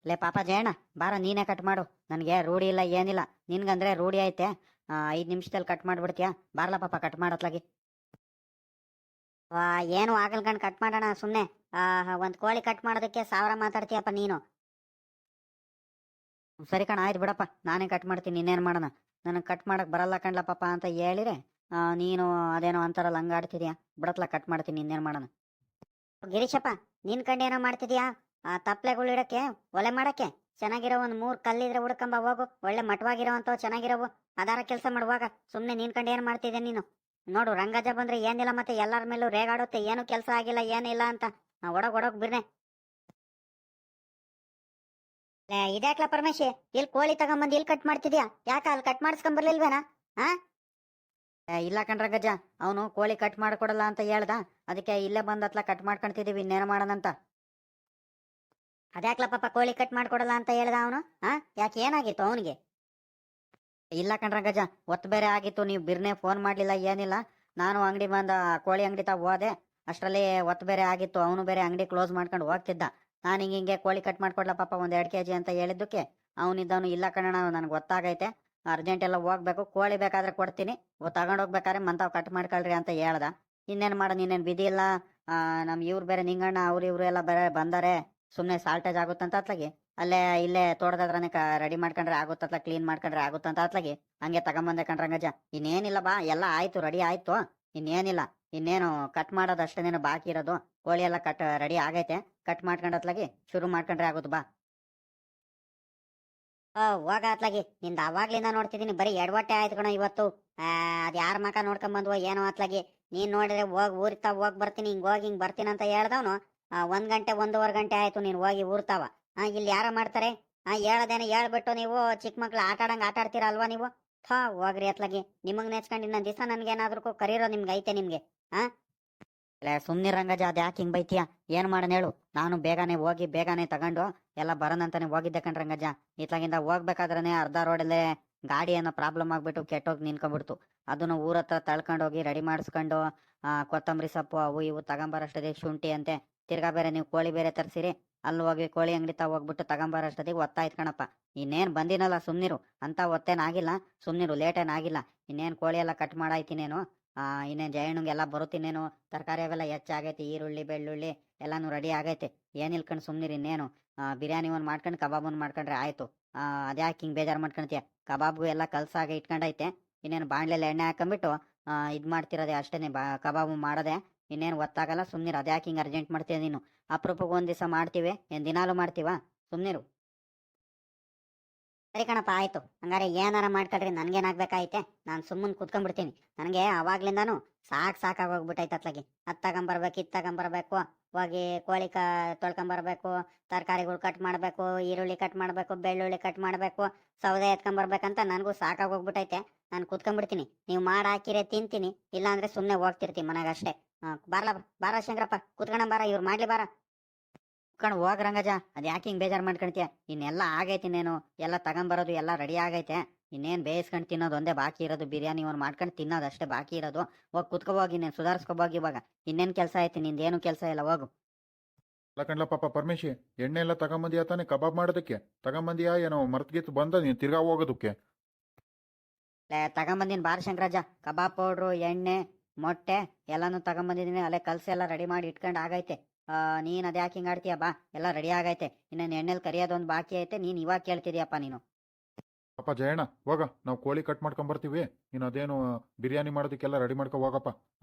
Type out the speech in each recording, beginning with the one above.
ಲೇ ಪಾಪ ಜಯಣ್ಣ, ಬಾರ ನೀನೇ ಕಟ್ ಮಾಡು. ನನಗೆ ರೂಢಿ ಇಲ್ಲ ಏನಿಲ್ಲ, ನಿನ್ಗಂದ್ರೆ ರೂಢಿ ಐತೆ. 5 ನಿಮಿಷದಲ್ಲಿ ಕಟ್ ಮಾಡ್ಬಿಡ್ತೀಯಾ? ಬಾರ್ಲ ಪಾಪ ಕಟ್ ಮಾಡತ್ಲಾಗಿ. ವಾ, ಏನು ಆಗಲ್ಕಂಡ್ ಕಟ್ ಮಾಡೋಣ ಸುಮ್ಮನೆ. ಒಂದು ಕೋಳಿ ಕಟ್ ಮಾಡೋದಕ್ಕೆ 1000 ಮಾತಾಡ್ತೀಯಪ್ಪ ನೀನು. ಸರಿ ಕಣ, ಆಯ್ತು ಬಿಡಪ್ಪ, ನಾನೇ ಕಟ್ ಮಾಡ್ತೀನಿ, ಇನ್ನೇನು ಮಾಡೋಣ. ನನಗೆ ಕಟ್ ಮಾಡಕ್ ಬರಲ್ಲ ಕಣ್ಲ ಪಾಪ ಅಂತ ಹೇಳಿರೆ ನೀನು ಅದೇನೋ ಅಂತಾರಲ್ಲ ಹಂಗಾಡ್ತಿದ್ಯಾ. ಬಿಡತ್ಲ, ಕಟ್ ಮಾಡ್ತೀನಿ, ಇನ್ನೇನು ಮಾಡೋಣ. ಗಿರೀಶಪ್ಪ, ನಿನ್ ಕಂಡೇನೋ ಮಾಡ್ತಿದ್ಯಾ? ತಪ್ಲೆಗಳು ಇಡಕ್ಕೆ, ಒಲೆ ಮಾಡಕ್ಕೆ ಚೆನ್ನಾಗಿರೋ ಒಂದು 3 ಕಲ್ಲಿದ್ರೆ ಹುಡ್ಕಂಬ ಹೋಗು. ಒಳ್ಳೆ ಮಠವಾಗಿರೋವಂಥವು ಚೆನ್ನಾಗಿರೋವು ಅದಾರ ಕೆಲಸ ಮಾಡುವಾಗ ಸುಮ್ಮನೆ ನಿನ್ ಕಂಡು ಏನು ಮಾಡ್ತಿದ್ದೆ ನೀನು? ನೋಡು, ರಂಗಜ ಬಂದ್ರೆ ಏನಿಲ್ಲ, ಮತ್ತೆ ಎಲ್ಲರ ಮೇಲೂ ರೇಗಾಡುತ್ತೆ, ಏನು ಕೆಲಸ ಆಗಿಲ್ಲ ಏನಿಲ್ಲ ಅಂತ. ಒಡಗ್ ಬಿರ್ನೆ. ಇದ್ಯಾಕ್ಲ ಪರಮೇಶಿ, ಇಲ್ಲಿ ಕೋಳಿ ತಗೊಂಬಂದು ಇಲ್ಲಿ ಕಟ್ ಮಾಡ್ತಿದ್ಯಾ? ಯಾಕ ಅಲ್ಲಿ ಕಟ್ ಮಾಡಿಸ್ಕೊಂಬರ್ಲಿಲ್ವೇನಾ? ಹಾ, ಇಲ್ಲ ಕಣ್ರಂಗಜ್ಜ, ಅವನು ಕೋಳಿ ಕಟ್ ಮಾಡ್ಕೊಡಲ್ಲ ಅಂತ ಹೇಳ್ದ, ಅದಕ್ಕೆ ಇಲ್ಲೇ ಬಂದತ್ಲ ಕಟ್ ಮಾಡ್ಕೊಂತಿದೀವಿ, ಇನ್ನೇನು ಮಾಡೋಣಂತ. ಅದ್ಯಾಕ್ಲ ಪಾಪ ಕೋಳಿ ಕಟ್ ಮಾಡ್ಕೊಡಲ್ಲ ಅಂತ ಹೇಳ್ದ ಅವನು? ಯಾಕೆ, ಏನಾಗಿತ್ತು ಅವನಿಗೆ? ಇಲ್ಲ ಕಣ್ರಂಗಜ್ಜ, ಒತ್ತು ಬೇರೆ ಆಗಿತ್ತು, ನೀವು ಬಿರ್ನೆ ಫೋನ್ ಮಾಡ್ಲಿಲ್ಲ ಏನಿಲ್ಲ. ನಾನು ಅಂಗಡಿ ಬಂದ ಕೋಳಿ ಅಂಗಡಿ ತಾ ಹೋದೆ, ಅಷ್ಟರಲ್ಲಿ ಒತ್ತು ಬೇರೆ ಆಗಿತ್ತು. ಅವನು ಬೇರೆ ಅಂಗಡಿ ಕ್ಲೋಸ್ ಮಾಡ್ಕೊಂಡು ಹೋಗ್ತಿದ್ದ. ನಾನು ಹಿಂಗೆ ಕೋಳಿ ಕಟ್ ಮಾಡ್ಕೊಡ್ಲ ಪಾಪ 1-2 kg ಅಂತ ಹೇಳಿದ್ದಕ್ಕೆ ಅವನಿದ್ದವನು, ಇಲ್ಲ ಕಣಣ ನನಗೆ ಗೊತ್ತಾಗೈತೆ, ಅರ್ಜೆಂಟ್ ಎಲ್ಲ ಹೋಗ್ಬೇಕು, ಕೋಳಿ ಬೇಕಾದ್ರೆ ಕೊಡ್ತೀನಿ, ತಗೊಂಡೋಗ್ಬೇಕಾದ್ರೆ ಮಂತಾವ್ ಕಟ್ ಮಾಡ್ಕೊಳ್ರಿ ಅಂತ ಹೇಳ್ದ. ಇನ್ನೇನು ಮಾಡ, ಇನ್ನೇನು ಬಿದಿ ಇಲ್ಲ. ನಮ್ ಇವ್ರು ಬೇರೆ ನಿಂಗಣ್ಣ ಅವ್ರು ಇವ್ರು ಎಲ್ಲ ಬೇರೆ ಬಂದಾರೆ, ಸುಮ್ಮನೆ ಸಾಲ್ಟೇಜ್ ಆಗುತ್ತಂತ ಅತ್ಲಾಗಿ ಅಲ್ಲೇ ಇಲ್ಲೇ ತೋಟದಾದ್ರನೆ ರೆಡಿ ಮಾಡ್ಕೊಂಡ್ರೆ ಆಗುತ್ತತ್ಲ, ಕ್ಲೀನ್ ಮಾಡ್ಕೊಂಡ್ರೆ ಆಗುತ್ತಂತ ಅತ್ಲಾಗಿ ಹಂಗೆ ತಗೊಂಬಂದೆ ಕಣ್ರಂಗಜ್ಜ. ಇನ್ನೇನಿಲ್ಲ ಬಾ, ಎಲ್ಲ ಆಯ್ತು, ರೆಡಿ ಆಯ್ತು, ಇನ್ನೇನಿಲ್ಲ. ಇನ್ನೇನು ಕಟ್ ಮಾಡೋದು ಅಷ್ಟೇನೇನು ಬಾಕಿ ಇರೋದು. ಕೋಳಿ ಎಲ್ಲ ಕಟ್ ರೆಡಿ ಆಗೈತೆ, ಕಟ್ ಮಾಡ್ಕೊಂಡತ್ಲಾಗಿ ಶುರು ಮಾಡ್ಕೊಂಡ್ರೆ ಆಗುದು ಬಾ. ಹೋಗ ಅತ್ಲಾಗಿ, ನಿಂದ ಅವಾಗ್ಲಿಂದ ನೋಡ್ತಿದ್ದೀನಿ, ಬರೀ ಎಡವಟ್ಟೆ ಆಯ್ತು ಕಣ ಇವತ್ತು. ಅದ್ ಯಾರ ಮಕ ನೋಡ್ಕೊಂಡ್ ಬಂದ್ವೋ ಏನೋ ಅತ್ಲಾಗಿ. ನೀನ್ ನೋಡಿದ್ರೆ ಊರ್ತಾವ ಹೋಗ್ ಬರ್ತೀನಿ, ಹಿಂಗ್ ಬರ್ತೀನಿ ಅಂತ ಹೇಳ್ದವನು 1 ಗಂಟೆ 1.5 ಗಂಟೆ ಆಯ್ತು ನೀನ್ ಹೋಗಿ ಊರ್ತಾವ. ಇಲ್ಲಿ ಯಾರ ಮಾಡ್ತಾರೆ? ಹೇಳದೇನೆ ಹೇಳ್ಬಿಟ್ಟು ನೀವು ಚಿಕ್ಕ ಮಕ್ಳು ಆಟ ಆಡಂಗ್ ಆಟ ಆಡ್ತೀರಾ ಅಲ್ವಾ ನೀವು? ಹೋಗ್ರಿ ಅತ್ಲಾಗಿ, ನಿಮಗ್ ನೆಚ್ಕೊಂಡು ಇನ್ನೊಂದ್ ದಿವಸ ನನ್ಗೇನಾದ್ರೂ ಕರೀರೋ ನಿಮ್ಗೆ ಐತೆ ನಿಮ್ಗೆ. ಸುಮ್ನಿ ರಂಗಜ, ಅದ್ ಯಾಕೆ ಹಿಂಗ್ ಬೈತೀಯ? ಏನ್ ಮಾಡನ್ ಹೇಳು, ನಾನು ಬೇಗನೆ ಹೋಗಿ ಬೇಗನೆ ತಗೊಂಡು ಎಲ್ಲ ಬರೋಣಂತಾನೆ ಹೋಗಿದ್ದೆ ಕಣ್ರಂಗಜ್ಜ. ಇತ್ಲಾಗಿಂದ ಹೋಗ್ಬೇಕಾದ್ರೆ ಅರ್ಧ ರೋಡಲ್ಲೇ ಗಾಡಿ ಏನೋ ಪ್ರಾಬ್ಲಮ್ ಆಗ್ಬಿಟ್ಟು ಕೆಟ್ಟೋಗಿ ನಿನ್ಕೊಂಡ್ಬಿಡ್ತು. ಅದನ್ನ ಊರತ್ರ ತಳ್ಕೊಂಡೋಗಿ ರೆಡಿ ಮಾಡಿಸ್ಕೊಂಡು ಕೊತ್ತಂಬರಿ ಸೊಪ್ಪು ಅವು ಇವು ತಗೊಂಬರಷ್ಟದಿಗೆ ಶುಂಠಿ ಅಂತೆ. ತಿರ್ಗಾ ಬೇರೆ ನೀವು ಕೋಳಿ ಬೇರೆ ತರ್ಸಿರಿ, ಅಲ್ಲಿ ಹೋಗಿ ಕೋಳಿ ಅಂಗಡಿ ತಾ ಹೋಗ್ಬಿಟ್ಟು ತಗೊಂಬರಷ್ಟದಿಗೆ ಒತ್ತಾಯ್ತು ಕಣಪ್ಪ. ಇನ್ನೇನ್ ಬಂದಿನಲ್ಲ ಸುಮ್ನಿರು, ಅಂತ ಒತ್ತೇನಾಗಿಲ್ಲ, ಸುಮ್ನಿರು, ಲೇಟೇನಾಗಿಲ್ಲ. ಇನ್ನೇನ್ ಕೋಳಿ ಎಲ್ಲ ಕಟ್ ಮಾಡಾಯ್ತಿನೇನು. ಇನ್ನೇನ್ ಜಯಣ್ಣಂಗೆಲ್ಲ ಬರುತ್ತೀನೇನು, ತರಕಾರಿ ಅವೆಲ್ಲ ಹೆಚ್ಚಾಗೈತಿ, ಈರುಳ್ಳಿ ಬೆಳ್ಳುಳ್ಳಿ ಎಲ್ಲಾನು ರೆಡಿ ಆಗೈತೆ. ಏನ್ ಇಲ್ಕೊಂಡು ಸುಮ್ನಿರಿ, ಇನ್ನೇನು ಬಿರಿಯಾನಿ ಒಂದ್ ಮಾಡ್ಕೊಂಡು ಕಬಾಬ್ ಒಂದ್ ಮಾಡ್ಕೊಂಡ್ರೆ ಆಯ್ತು. ಅದ್ಯಾಕೆ ಹಿಂಗ್ ಬೇಜಾರು ಮಾಡ್ಕೊಂತೀಯ? ಕಬಾಬ್ಗೂ ಎಲ್ಲ ಕಲ್ಸಾಗ ಇಟ್ಕೊಂಡೈತೆ. ಇನ್ನೇನು ಬಾಣ್ಲೆಲ್ಲ ಎಣ್ಣೆ ಹಾಕೊಂಡ್ಬಿಟ್ಟು ಇದ್ ಮಾಡ್ತಿರೋದೆ ಅಷ್ಟೇನೆ, ಕಬಾಬು ಮಾಡೋದೆ. ಇನ್ನೇನು ಒತ್ತಾಗಲ್ಲ, ಸುಮ್ನಿರು. ಅದ್ಯಾಕೆ ಹಿಂಗ್ ಅರ್ಜೆಂಟ್ ಮಾಡ್ತೀಯ ನೀನು? ಅಪರೂಪಕ್ಕೆ ಒಂದ್ ದಿವಸ ಮಾಡ್ತೀವಿ, ಏನ್ ದಿನಾಲು ಮಾಡ್ತೀವಾ? ಸುಮ್ನಿರು. ಸರಿ ಕಣಪ್ಪ, ಆಯ್ತು. ಹಂಗಾರೆ ಏನಾರ ಮಾಡ್ಕೊಳ್ರಿ, ನನ್ಗೇನಾಗ್ಬೇಕಾಯ್ತೆ, ನಾನು ಸುಮ್ಮನೆ ಕುತ್ಕೊಂಡ್ಬಿಡ್ತೀನಿ. ನನಗೆ ಅವಾಗ್ಲಿಂದಾನು ಸಾಕಾಗೋಗ್ಬಿಟ್ಟೈತೆ ಅತ್ಲಾಗಿ. ಅದ್ ತಗೊಂಬರ್ಬೇಕು, ಇದ್ ತಗೊಂಬರ್ಬೇಕು, ಹೋಗಿ ಕೋಳಿ ತೊಳ್ಕೊಂಬರ್ಬೇಕು, ತರಕಾರಿಗಳು ಕಟ್ ಮಾಡ್ಬೇಕು, ಈರುಳ್ಳಿ ಕಟ್ ಮಾಡ್ಬೇಕು, ಬೆಳ್ಳುಳ್ಳಿ ಕಟ್ ಮಾಡ್ಬೇಕು, ಸೌದೆ ಎತ್ಕೊಂಬರ್ಬೇಕಂತ ನನಗೂ ಸಾಕಾಗೋಗ್ಬಿಟ್ಟೈತೆ. ನಾನು ಕುತ್ಕೊಂಡ್ಬಿಡ್ತೀನಿ, ನೀವು ಹಾಕಿರೆ ತಿಂತೀನಿ, ಇಲ್ಲಾಂದ್ರೆ ಸುಮ್ಮನೆ ಹೋಗ್ತಿರ್ತೀನಿ ಮನೆಗಷ್ಟೇ. ಬಾರ ಶಂಕರಪ್ಪ, ಕುತ್ಕೊಂಡ ಬಾರ, ಇವ್ರು ಮಾಡ್ಲಿ ಬಾರ. ಕಣ್ ಹೋಗ್ ರಂಗಜ, ಅದ್ ಯಾಕೆ ಹಿಂಗ್ ಬೇಜಾರ್ ಮಾಡ್ಕೊಂತೀಯ? ಇನ್ನೆಲ್ಲ ಆಗೈತಿ, ಇನ್ನೇನು ಎಲ್ಲ ತಗೊಂಬರೋದು ಎಲ್ಲ ರೆಡಿ ಆಗೈತೆ. ಇನ್ನೇನ್ ಬೇಯಿಸ್ಕೊಂಡ್ ತಿನ್ನೋದು ಒಂದೇ ಬಾಕಿ ಇರೋದು, ಬಿರಿಯಾನಿ ಒಂದ್ ಮಾಡ್ಕೊಂಡು ತಿನ್ನೋದು ಅಷ್ಟೇ ಬಾಕಿ ಇರೋದು. ಹೋಗಿ ಕುತ್ಕೋಬೋಗಿ, ಇನ್ನೇನು ಸುಧಾರಿಸ್ಕೋಬೋಗಿ ಇವಾಗ. ಇನ್ನೇನ್ ಕೆಲಸ ಐತಿ? ನಿಂದೇನು ಕೆಲಸ ಇಲ್ಲ, ಹೋಗು. ಅಲ್ಲ ಕಣ್ಲ ಪಾಪ ಪರಮೇಶಿ, ಎಣ್ಣೆ ಎಲ್ಲ ತಗೊಂಬಂದಿಯಾ ತಾನೆ ಕಬಾಬ್ ಮಾಡೋದಕ್ಕೆ? ತಗೊಂಬಂದಿಯಾ ಏನೋ ಮರ್ತ್ಗಿತ್ತು ಬಂದ ನೀನು ತಿರ್ಗಾ ಹೋಗೋದಕ್ಕೆ? ತಗೊಂಬಂದಿನ ಬಾರ ಶಂಕರಾಜ, ಕಬಾಬ್ ಪೌಡ್ರು, ಎಣ್ಣೆ, ಮೊಟ್ಟೆ ಎಲ್ಲಾನು ತಗೊಂಬಂದಿದ್ದೀನಿ. ಅಲ್ಲೇ ಕಲ್ಸಿ ಎಲ್ಲ ರೆಡಿ ಮಾಡಿ ಇಟ್ಕೊಂಡು ಆಗೈತೆ. ನೀನ್ ಅದ್ಯಾಕೆ ಹಿಂಗ್ ಆಡ್ತೀಯ? ಬಾ, ಎಲ್ಲ ರೆಡಿ ಆಗೈತೆ. ಇನ್ನೇನು ಎಣ್ಣೆಲಿ ಕರಿಯೋದೊಂದು ಬಾಕಿ ಐತೆ, ನೀನ್ ಇವಾಗ ಕೇಳ್ತಿದ್ಯಪ್ಪ ನೀನು. ಪಾಪ ಜಯಣ್ಣ, ಹೋಗ, ನಾವು ಕೋಳಿ ಕಟ್ ಮಾಡ್ಕೊಂಬರ್ತೀವಿ, ನೀನು ಅದೇನು ಬಿರಿಯಾನಿ ಮಾಡೋದಕ್ಕೆಲ್ಲ ರೆಡಿ ಮಾಡ್ಕೊ ಹೋಗಪ್ಪ.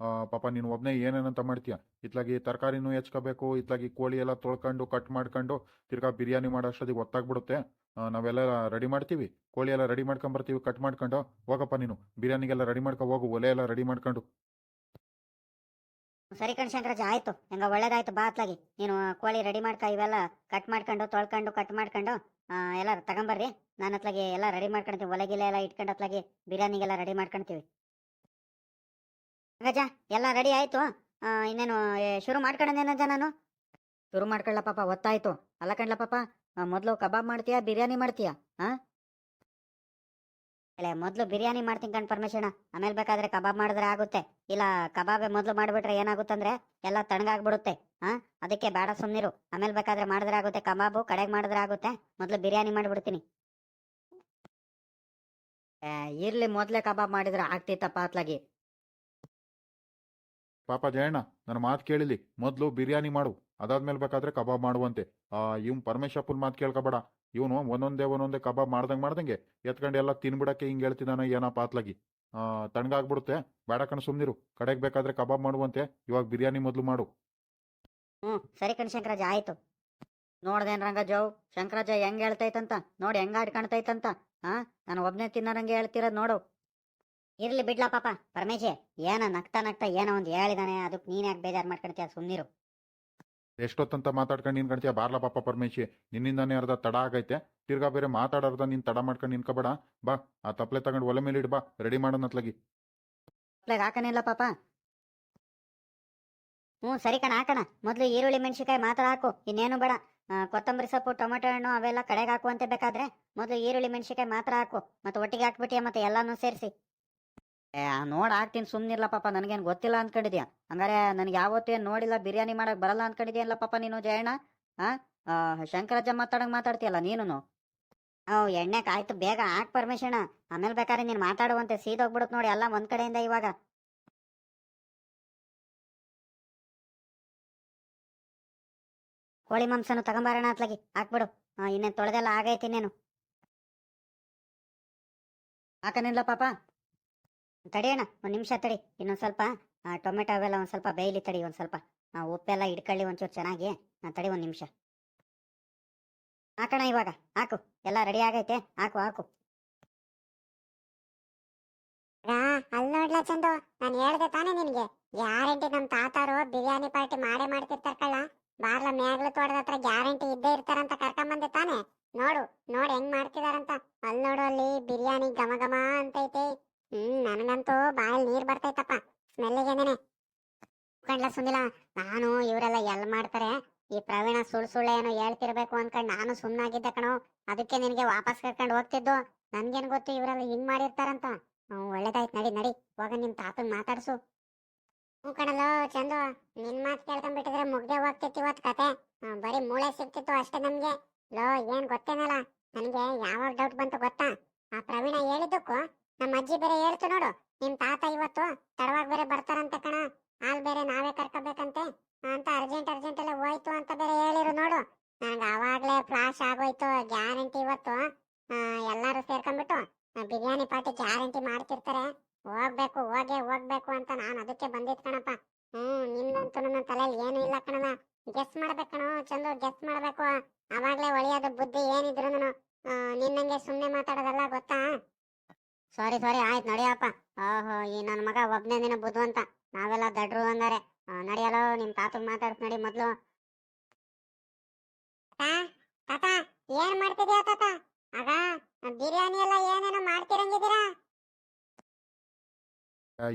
ಪಾಪ ನೀನು ಒಬ್ಬನೇ ಏನೇನಂತ ಮಾಡ್ತೀಯ? ಇತ್ಲಾಗಿ ತರಕಾರಿನೂ ಹೆಚ್ಕೋಬೇಕು, ಇತ್ಲಾಗಿ ಕೋಳಿ ಎಲ್ಲ ತೊಳ್ಕೊಂಡು ಕಟ್ ಮಾಡ್ಕೊಂಡು ತಿರ್ಗಾ ಬಿರಿಯಾನಿ ಮಾಡೋ ಅಷ್ಟೊತ್ತಿಗೆ ಒತ್ತಾಗ್ಬಿಡುತ್ತೆ. ನಾವೆಲ್ಲ ರೆಡಿ ಮಾಡ್ತೀವಿ, ಕೋಳಿ ಎಲ್ಲ ರೆಡಿ ಮಾಡ್ಕೊಂಬರ್ತೀವಿ ಕಟ್ ಮಾಡ್ಕೊಂಡು. ಹೋಗಪ್ಪ ನೀನು ಬಿರಿಯಾನಿಗೆಲ್ಲ ರೆಡಿ ಮಾಡ್ಕೊ ಹೋಗು, ಒಲೆ ಎಲ್ಲ ರೆಡಿ ಮಾಡ್ಕೊಂಡು. ಸರಿ ಕಣ್ ಶಂಕರಾಜ, ಆಯ್ತು, ಹೆಂಗ ಒಳ್ಳೇದಾಯ್ತು. ಬಾ ಅತ್ಲಾಗಿ ನೀನು ಕೋಳಿ ರೆಡಿ ಮಾಡ್ಕ, ಇವೆಲ್ಲ ಕಟ್ ಮಾಡ್ಕೊಂಡು ತೊಳ್ಕೊಂಡು ಕಟ್ ಮಾಡ್ಕೊಂಡು ಎಲ್ಲ ತಗೊಂಬರ್ರಿ. ನಾನು ಅತ್ಲಾಗಿ ಎಲ್ಲ ರೆಡಿ ಮಾಡ್ಕೊಂತೀವಿ, ಒಲೆಗಿಲೆ ಎಲ್ಲ ಇಟ್ಕೊಂಡು ಅತ್ಲಾಗಿ ಬಿರಿಯಾನಿಗೆಲ್ಲ ರೆಡಿ ಮಾಡ್ಕೊಂತೀವಿ. ಗಜ, ಎಲ್ಲ ರೆಡಿ ಆಯ್ತು. ಇನ್ನೇನು ಶುರು ಮಾಡ್ಕೊಂಡೇನಜ್ಜ ನಾನು? ಶುರು ಮಾಡ್ಕೊಳ್ಳ ಪಾಪ, ಒತ್ತಾಯ್ತು. ಅಲ್ಲ ಕಣ್ಲ ಪಾಪ, ಮೊದಲು ಕಬಾಬ್ ಮಾಡ್ತೀಯಾ ಬಿರಿಯಾನಿ ಮಾಡ್ತೀಯಾ? ಇಲ್ಲ ಮೊದ್ಲು ಬಿರಿಯಾನಿ ಮಾಡ್ತೀನಿ ಕಣ್ ಪರಮೇಶಣ್ಣ, ಆಮೇಲೆ ಬೇಕಾದ್ರೆ ಕಬಾಬ್ ಮಾಡಿದ್ರೆ ಆಗುತ್ತೆ. ಇಲ್ಲ ಕಬಾಬೆ ಮೊದ್ಲು ಮಾಡ್ಬಿಟ್ರೆ ಏನಾಗುತ್ತಂದ್ರೆ ಎಲ್ಲ ತಣ್ಣಗಾಗ್ಬಿಡುತ್ತೆ. ಹಾ, ಅದಕ್ಕೆ ಬೇಡ ಸುಮ್ನಿರು. ಆಮೇಲೆ ಬೇಕಾದ್ರೆ ಮಾಡಿದ್ರೆ ಆಗುತ್ತೆ, ಕಬಾಬು ಕಡೆಗೆ ಮಾಡಿದ್ರೆ ಆಗುತ್ತೆ. ಮೊದ್ಲು ಬಿರಿಯಾನಿ ಮಾಡ್ಬಿಡ್ತೀನಿ. ಇರ್ಲಿ, ಮೊದ್ಲೇ ಕಬಾಬ್ ಮಾಡಿದ್ರೆ ಆಗ್ತಿತ್ತಪ್ಪ ಅತ್ಲಾಗಿ. ಪಾಪ ಜಯಣ್ಣ, ನನ್ನ ಮಾತು ಕೇಳಿಲಿ, ಮೊದಲು ಬಿರಿಯಾನಿ ಮಾಡು, ಅದಾದ್ಮೇಲೆ ಬೇಕಾದ್ರೆ ಕಬಾಬ್ ಮಾಡುವಂತೆ. ಇವ್ನು ಪರಮೇಶಪ್ಪನ ಮಾತು ಕೇಳ್ಕೊಬೇಡ. ಇವನು ಒಂದೊಂದೇ ಕಬಾಬ್ ಮಾಡ್ದಂಗೆ ಎತ್ಕೊಂಡು ಎಲ್ಲ ತಿನ್ಬಿಡಕ್ಕೆ ಹಿಂಗೆ ಹೇಳ್ತಿದ್ದಾನೆ ಏನಪ್ಪ ಆತ್ಲಾಗಿ. ತಣ್ಣಗಾಗ್ಬಿಡುತ್ತೆ, ಬೇಡ ಕಣ್ ಸುಮ್ನಿರು. ಕಡೆಗೆ ಬೇಕಾದ್ರೆ ಕಬಾಬ್ ಮಾಡುವಂತೆ, ಇವಾಗ ಬಿರಿಯಾನಿ ಮೊದಲು ಮಾಡು. ಸರಿ ಕಣ್ ಶಂಕರಾಜ, ಆಯ್ತು. ನೋಡ್ದೇನ್ ರಂಗಜ್ಜವ್, ಶಂಕರಾಜ ಹೆಂಗ್ ಹೇಳ್ತೈತಂತ ನೋಡಿ, ಹೆಂಗ ಆಡ್ಕಾಣ್ತೈತಂತ. ನಾನು ಒಬ್ನೇ ತಿನ್ನೋರಂಗೆ ಹೇಳ್ತಿರೋದ್ ನೋಡು. ಇರ್ಲಿ ಬಿಡ್ಲಾ ಪಾಪ ಪರಮೇಶೆ, ಏನ ನಗ್ತಾ ಏನೋ ಒಂದು ಹೇಳಿದಾನೆ, ಅದಕ್ಕೆ ನೀನ್ ಯಾಕೆ ಬೇಜಾರು ಮಾಡ್ಕೊಳ್ತೀಯ, ಸುಮ್ನಿರು. ಎಷ್ಟೊತ್ತಂತ ಮಾತಾಡ್ಕೊಂಡು ನಿನ್ ಕಣ್ತೀಯ, ಬಾರ್ಲಾ ಪಾಪ ಪರಮೇಶಿ, ನಿನ್ನಿಂದಾನೇ ಅರ್ಧ ತಡ ಆಗೈತೆ. ತಿರ್ಗಾ ಬೇರೆ ಮಾತಾಡೋರ್ದ ನೀನ್ ತಡ ಮಾಡ್ಕೊಂಡು ನಿನ್ಕೋಬೇಡ. ಬಾ, ಆ ತಪ್ಲೆ ತಗೊಂಡು ಒಲೆ ಮೇಲೆ ಇಡ್, ಬಾ, ರೆಡಿ ಮಾಡೋಣತ್ಲಾಗಿ. ಹಾಕನಿಲ್ಲ ಪಾಪ. ಸರಿ ಕಣ, ಹಾಕಣ. ಮೊದ್ಲು ಈರುಳ್ಳಿ ಮೆಣಸಿಕಾಯಿ ಮಾತ್ರ ಹಾಕು, ಇನ್ನೇನು ಬೇಡ. ಕೊತ್ತಂಬರಿ ಸೊಪ್ಪು, ಟೊಮೆಟೊ ಹಣ್ಣು ಅವೆಲ್ಲ ಕಡೆಗೆ ಹಾಕುವಂತೆ ಬೇಕಾದ್ರೆ. ಮೊದ್ಲು ಈರುಳ್ಳಿ ಮೆಣಸಿಕಾಯಿ ಮಾತ್ರ ಹಾಕು, ಮತ್ತೆ ಒಟ್ಟಿಗೆ ಹಾಕ್ಬಿಟ್ಟಿಯ ಮತ್ತೆ ಎಲ್ಲಾನು ಸೇರಿಸಿ. ನೋಡ್ ಹಾಕ್ತೀನಿ, ಸುಮ್ನಿರ್ಲ ಪಾಪ. ನನಗೇನು ಗೊತ್ತಿಲ್ಲ ಅನ್ಕೊಂಡಿದ್ಯಾ? ಹಂಗಾರೆ ನನಗೆ ಯಾವತ್ತೂ ಏನು ನೋಡಿಲ್ಲ, ಬಿರಿಯಾನಿ ಮಾಡಕ್ ಬರಲ್ಲ ಅನ್ಕೊಂಡಿದ್ಯಲ್ಲ ಪಾಪ ನೀನು ಜಯಣ್ಣ. ಶಂಕರಜ್ಜ ಮಾತಾಡ್ತೀಯಲ್ಲ ನೀನು. ಎಣ್ಣೆ ಕಾಯ್ತು, ಬೇಗ ಹಾಕ್ ಪರ್ಮಿಷನ್. ಆಮೇಲೆ ಬೇಕಾದ್ರೆ ನೀನು ಮಾತಾಡುವಂತೆ ಸೀದೋಗ್ಬಿಡುತ್ತೆ ನೋಡಿ, ಎಲ್ಲ ಒಂದ್ ಕಡೆಯಿಂದ ಇವಾಗ. ಕೋಳಿ ಮಾಂಸನು ತಗೊಂಬಾರೋಣ ಅತ್ಲಾಗಿ, ಹಾಕ್ಬಿಡು. ಇನ್ನೇನು ತೊಳೆದೆಲ್ಲ ಆಗೈತಿ, ಇನ್ನೇನು ಹಾಕನಿಲ್ಲ ಪಾಪ. ತಡಿಯೋಣ, ಒಂದ್ ನಿಮಿಷ ತಡಿ. ಇನ್ನೊಂದ್ ಸ್ವಲ್ಪ ಟೊಮೆಟೊ ಅವೆಲ್ಲ ಒಂದ್ ಸ್ವಲ್ಪ ಬೇಯ್ಲಿ ತಡಿ. ಒಂದ್ ಸ್ವಲ್ಪ ಉಪ್ಪೆಲ್ಲ ಇಡ್ಕೊಳ್ಳಿ ಒಂಚೂರು ಚೆನ್ನಾಗಿ. ತಡಿ ಒಂದ್ ನಿಮಿಷ. ಹಾಕೋಣ ಇವಾಗ, ಹಾಕು. ಎಲ್ಲ ರೆಡಿ ಆಗೈತೆ, ಹಾಕು ಹಾಕು. ಅಲ್ಲಿ ನೋಡ್ಲಾ ಚಂದು, ನಾನು ಹೇಳ್ದೆ ತಾನೇ ನಿನ್ಗೆ, ಗ್ಯಾರಂಟಿ ನಮ್ ತಾತಾರು ಬಿರಿಯಾನಿ ಪಾರ್ಟಿ ಮಾಡೇ ಮಾಡ್ತಿರ್ತಾರ ಕಳ್ಳ. ಬಾರ್ಲ ಮ್ಯಾಗ್ಲು ತೋಟದ ಹತ್ರ ಗ್ಯಾರಂಟಿ ಇದ್ದೇ ಇರ್ತಾರಂತ ಕರ್ಕೊಂಬಂದೆ ತಾನೆ. ನೋಡು ನೋಡ್ ಹೆಂಗ್ ಮಾಡ್ತಿದಾರಂತ. ಅಲ್ಲಿ ನೋಡು, ಅಲ್ಲಿ ಬಿರಿಯಾನಿ ಘಮ ಘಮ ಅಂತೈತೆ. ನನಗಂತೂ ಬಾಯಲ್ಲಿ ನೀರ್ ಬರ್ತೈತಪ್ಪ ಸ್ಮೆಲ್ಲಿಗೆನೆ. ಕಂಡ್ಲ ಸುಂದಿಲ್ಲ, ನಾನು ಇವರೆಲ್ಲ ಎಲ್ ಮಾಡ್ತಾರೆ, ಈ ಪ್ರವೀಣ ಸುಳ್ಳು ಏನೋ ಹೇಳ್ತಿರ್ಬೇಕು ಅನ್ಕೊಂಡ್ ನಾನು ಸುಮ್ನಾಗಿದ್ದೆ ಕಣೋ. ಅದಕ್ಕೆ ನಿನ್ಗೆ ವಾಪಸ್ ಕರ್ಕೊಂಡು ಹೋಗ್ತಿದ್ದು. ನನ್ಗೇನ್ ಗೊತ್ತು ಇವರೆಲ್ಲ ಹಿಂಗ್ ಮಾಡಿರ್ತಾರಂತ. ಒಳ್ಳೇದಾಯ್ತು, ನಡಿ ನಡಿ, ಹೋಗ ನಿಮ್ ತಾತನ್ ಮಾತಾಡ್ಸು. ಕಣಲ್ಲೋ ಚಂದು, ನಿನ್ ಮಾತು ಕೇಳ್ಕೊಂಡ್ಬಿಟ್ಟಿದ್ರೆ ಮುಗ್ದೆ ಹೋಗ್ತಿತ್ತು ಇವತ್ ಕತೆ. ಬರೀ ಮೂಳೆ ಸಿಕ್ತಿತ್ತು ಅಷ್ಟೇ ನಮ್ಗೆ. ಲೋ, ಏನ್ ಗೊತ್ತೇನಲ್ಲ, ನನ್ಗೆ ಯಾವಾಗ ಡೌಟ್ ಬಂತು ಗೊತ್ತಾ? ಆ ಪ್ರವೀಣ ಹೇಳಿದ್ದಕ್ಕೂ ನಮ್ಮ ಅಜ್ಜಿ ಬೇರೆ ಹೇಳ್ತು ನೋಡು, ನಿಮ್ ತಾತ ಇವತ್ತು ತಡವಾಗಿ ಬೇರೆ ಬರ್ತಾರಂತೆ ಕಣ, ಹಾಲ್ ಬೇರೆ ನಾವೇ ಕರ್ಕೋಬೇಕಂತೆ ಅಂತ ಅರ್ಜೆಂಟ್ ಎಲ್ಲ ಹೋಯ್ತು ಅಂತ ಬೇರೆ ಹೇಳಿರು ನೋಡು. ನನಗೆ ಅವಾಗ್ಲೇ ಫ್ಲಾಶ್ ಆಗೋಯ್ತು. ಗ್ಯಾರಂಟಿ ಇವತ್ತು ಎಲ್ಲಾರು ಸೇರ್ಕೊಂಡ್ಬಿಟ್ಟು ಬಿರಿಯಾನಿ ಪಾರ್ಟಿ ಗ್ಯಾರಂಟಿ ಮಾಡ್ತಿರ್ತಾರೆ. ಹೋಗ್ಬೇಕು ಅಂತ ನಾನು ಅದಕ್ಕೆ ಬಂದಿದ್ ಕಣಪ್ಪ. ನಿಂದಂತೂ ನನ್ನ ತಲೆಯಲ್ಲಿ ಏನು ಇಲ್ಲ ಕಣವ. ಗೆಸ್ ಮಾಡ್ಬೇಕು ಕಣೋ ಚಂದು, ಗೆಸ್ ಮಾಡ್ಬೇಕು. ಅವಾಗ್ಲೇ ಒಳಿಯೋದು ಬುದ್ಧಿ ಏನಿದ್ರು ನಿನ್ನಂಗೆ ಸುಮ್ನೆ ಮಾತಾಡೋದಲ್ಲ, ಗೊತ್ತಾ? ಸಾರಿ ಆಯ್ತು, ನಡಿಯಪ್ಪ. ಈ ನನ್ನ ಮಗ ಒಬ್ನೇ ದಿನ ಬುದ್ಧವಂತ, ನಾವೆಲ್ಲ ದಡ್ರು ಹಂಗಾರೆ. ನಡಿಯಲ್ಲೋ, ನಿಮ್ ತಾತಗ್ ಮಾತಾಡ್ಸ್ ನಡಿ ಮೊದ್ಲು. ತಾತ ಏನ್ ಮಾಡ್ತಿದ್ಯಾ ತಾತ? ಆಗ ಬಿರಿಯಾನಿ ಎಲ್ಲ ಏನೇನೋ ಮಾಡ್ತಿರಂಗಿದ್ದೀರಾ?